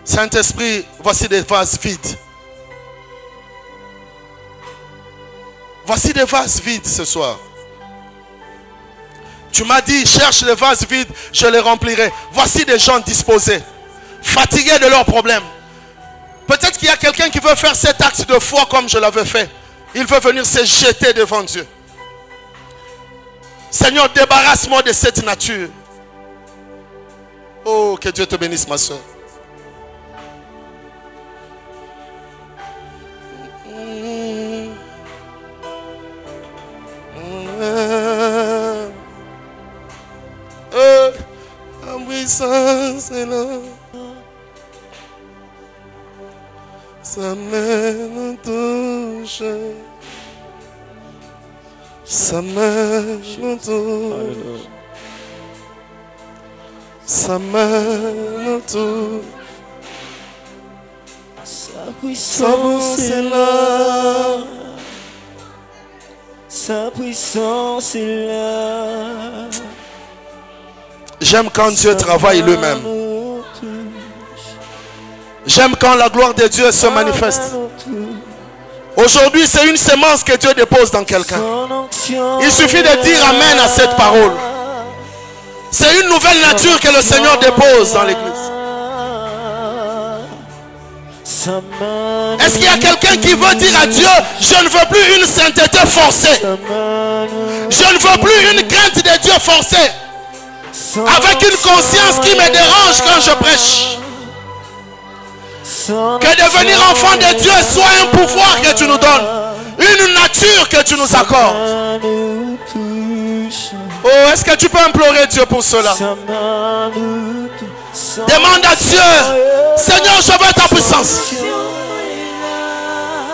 Saint-Esprit, voici des vases vides. Voici des vases vides ce soir. Tu m'as dit, cherche les vases vides, je les remplirai. Voici des gens disposés, fatigués de leurs problèmes. Peut-être qu'il y a quelqu'un qui veut faire cet acte de foi comme je l'avais fait. Il veut venir se jeter devant Dieu. Seigneur, débarrasse-moi de cette nature. Oh, que Dieu te bénisse, ma soeur. Sa main me touche. Sa main me touche. Sa main me touche. Sa puissance est là. Sa puissance est là. J'aime quand Dieu travaille lui-même. J'aime quand la gloire de Dieu se manifeste. Aujourd'hui, c'est une sémence que Dieu dépose dans quelqu'un. Il suffit de dire Amen à cette parole. C'est une nouvelle nature que le Seigneur dépose dans l'église. Est-ce qu'il y a quelqu'un qui veut dire à Dieu, je ne veux plus une sainteté forcée. Je ne veux plus une crainte de Dieu forcée. Avec une conscience qui me dérange quand je prêche. Que devenir enfant de Dieu soit un pouvoir que tu nous donnes. Une nature que tu nous accordes. Oh, est-ce que tu peux implorer Dieu pour cela? Demande à Dieu, Seigneur, je veux ta puissance.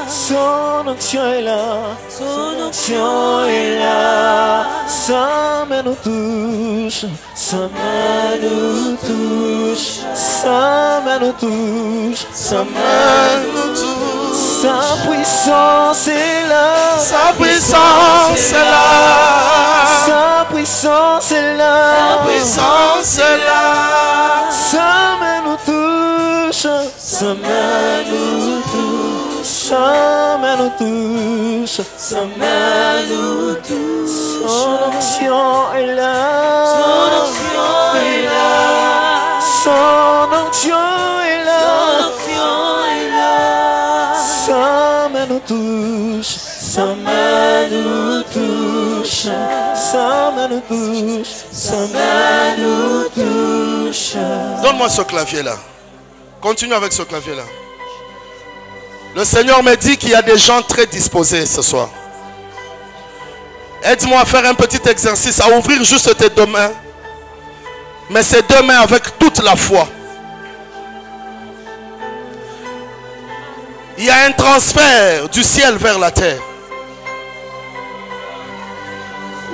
Son onction est là, son onction est là, sa main nous touche, sa main nous touche, sa main nous touche, sa main nous touche, sa puissance est là, sa puissance est là, sa puissance est là, sa puissance est là, sa main nous touche, sa main nous touche. Sa main nous touche, sa main nous touche. Son onction est là, son onction est là, son onction est là, sa main nous touche, sa main nous touche, sa main nous touche, sa main nous touche. Donne-moi ce clavier là. Continue avec ce clavier là. Le Seigneur me dit qu'il y a des gens très disposés ce soir. Aide-moi à faire un petit exercice, à ouvrir juste tes deux mains. Mais ces deux mains avec toute la foi. Il y a un transfert du ciel vers la terre.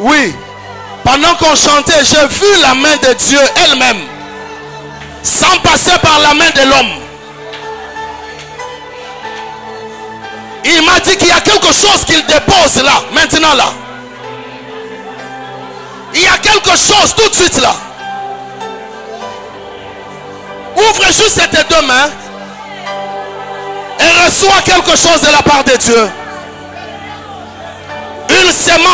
Oui. Pendant qu'on chantait, j'ai vu la main de Dieu elle-même. Sans passer par la main de l'homme. Il m'a dit qu'il y a quelque chose qu'il dépose là, maintenant là. Il y a quelque chose tout de suite là. Ouvre juste tes deux mains et reçois quelque chose de la part de Dieu. Une sémence.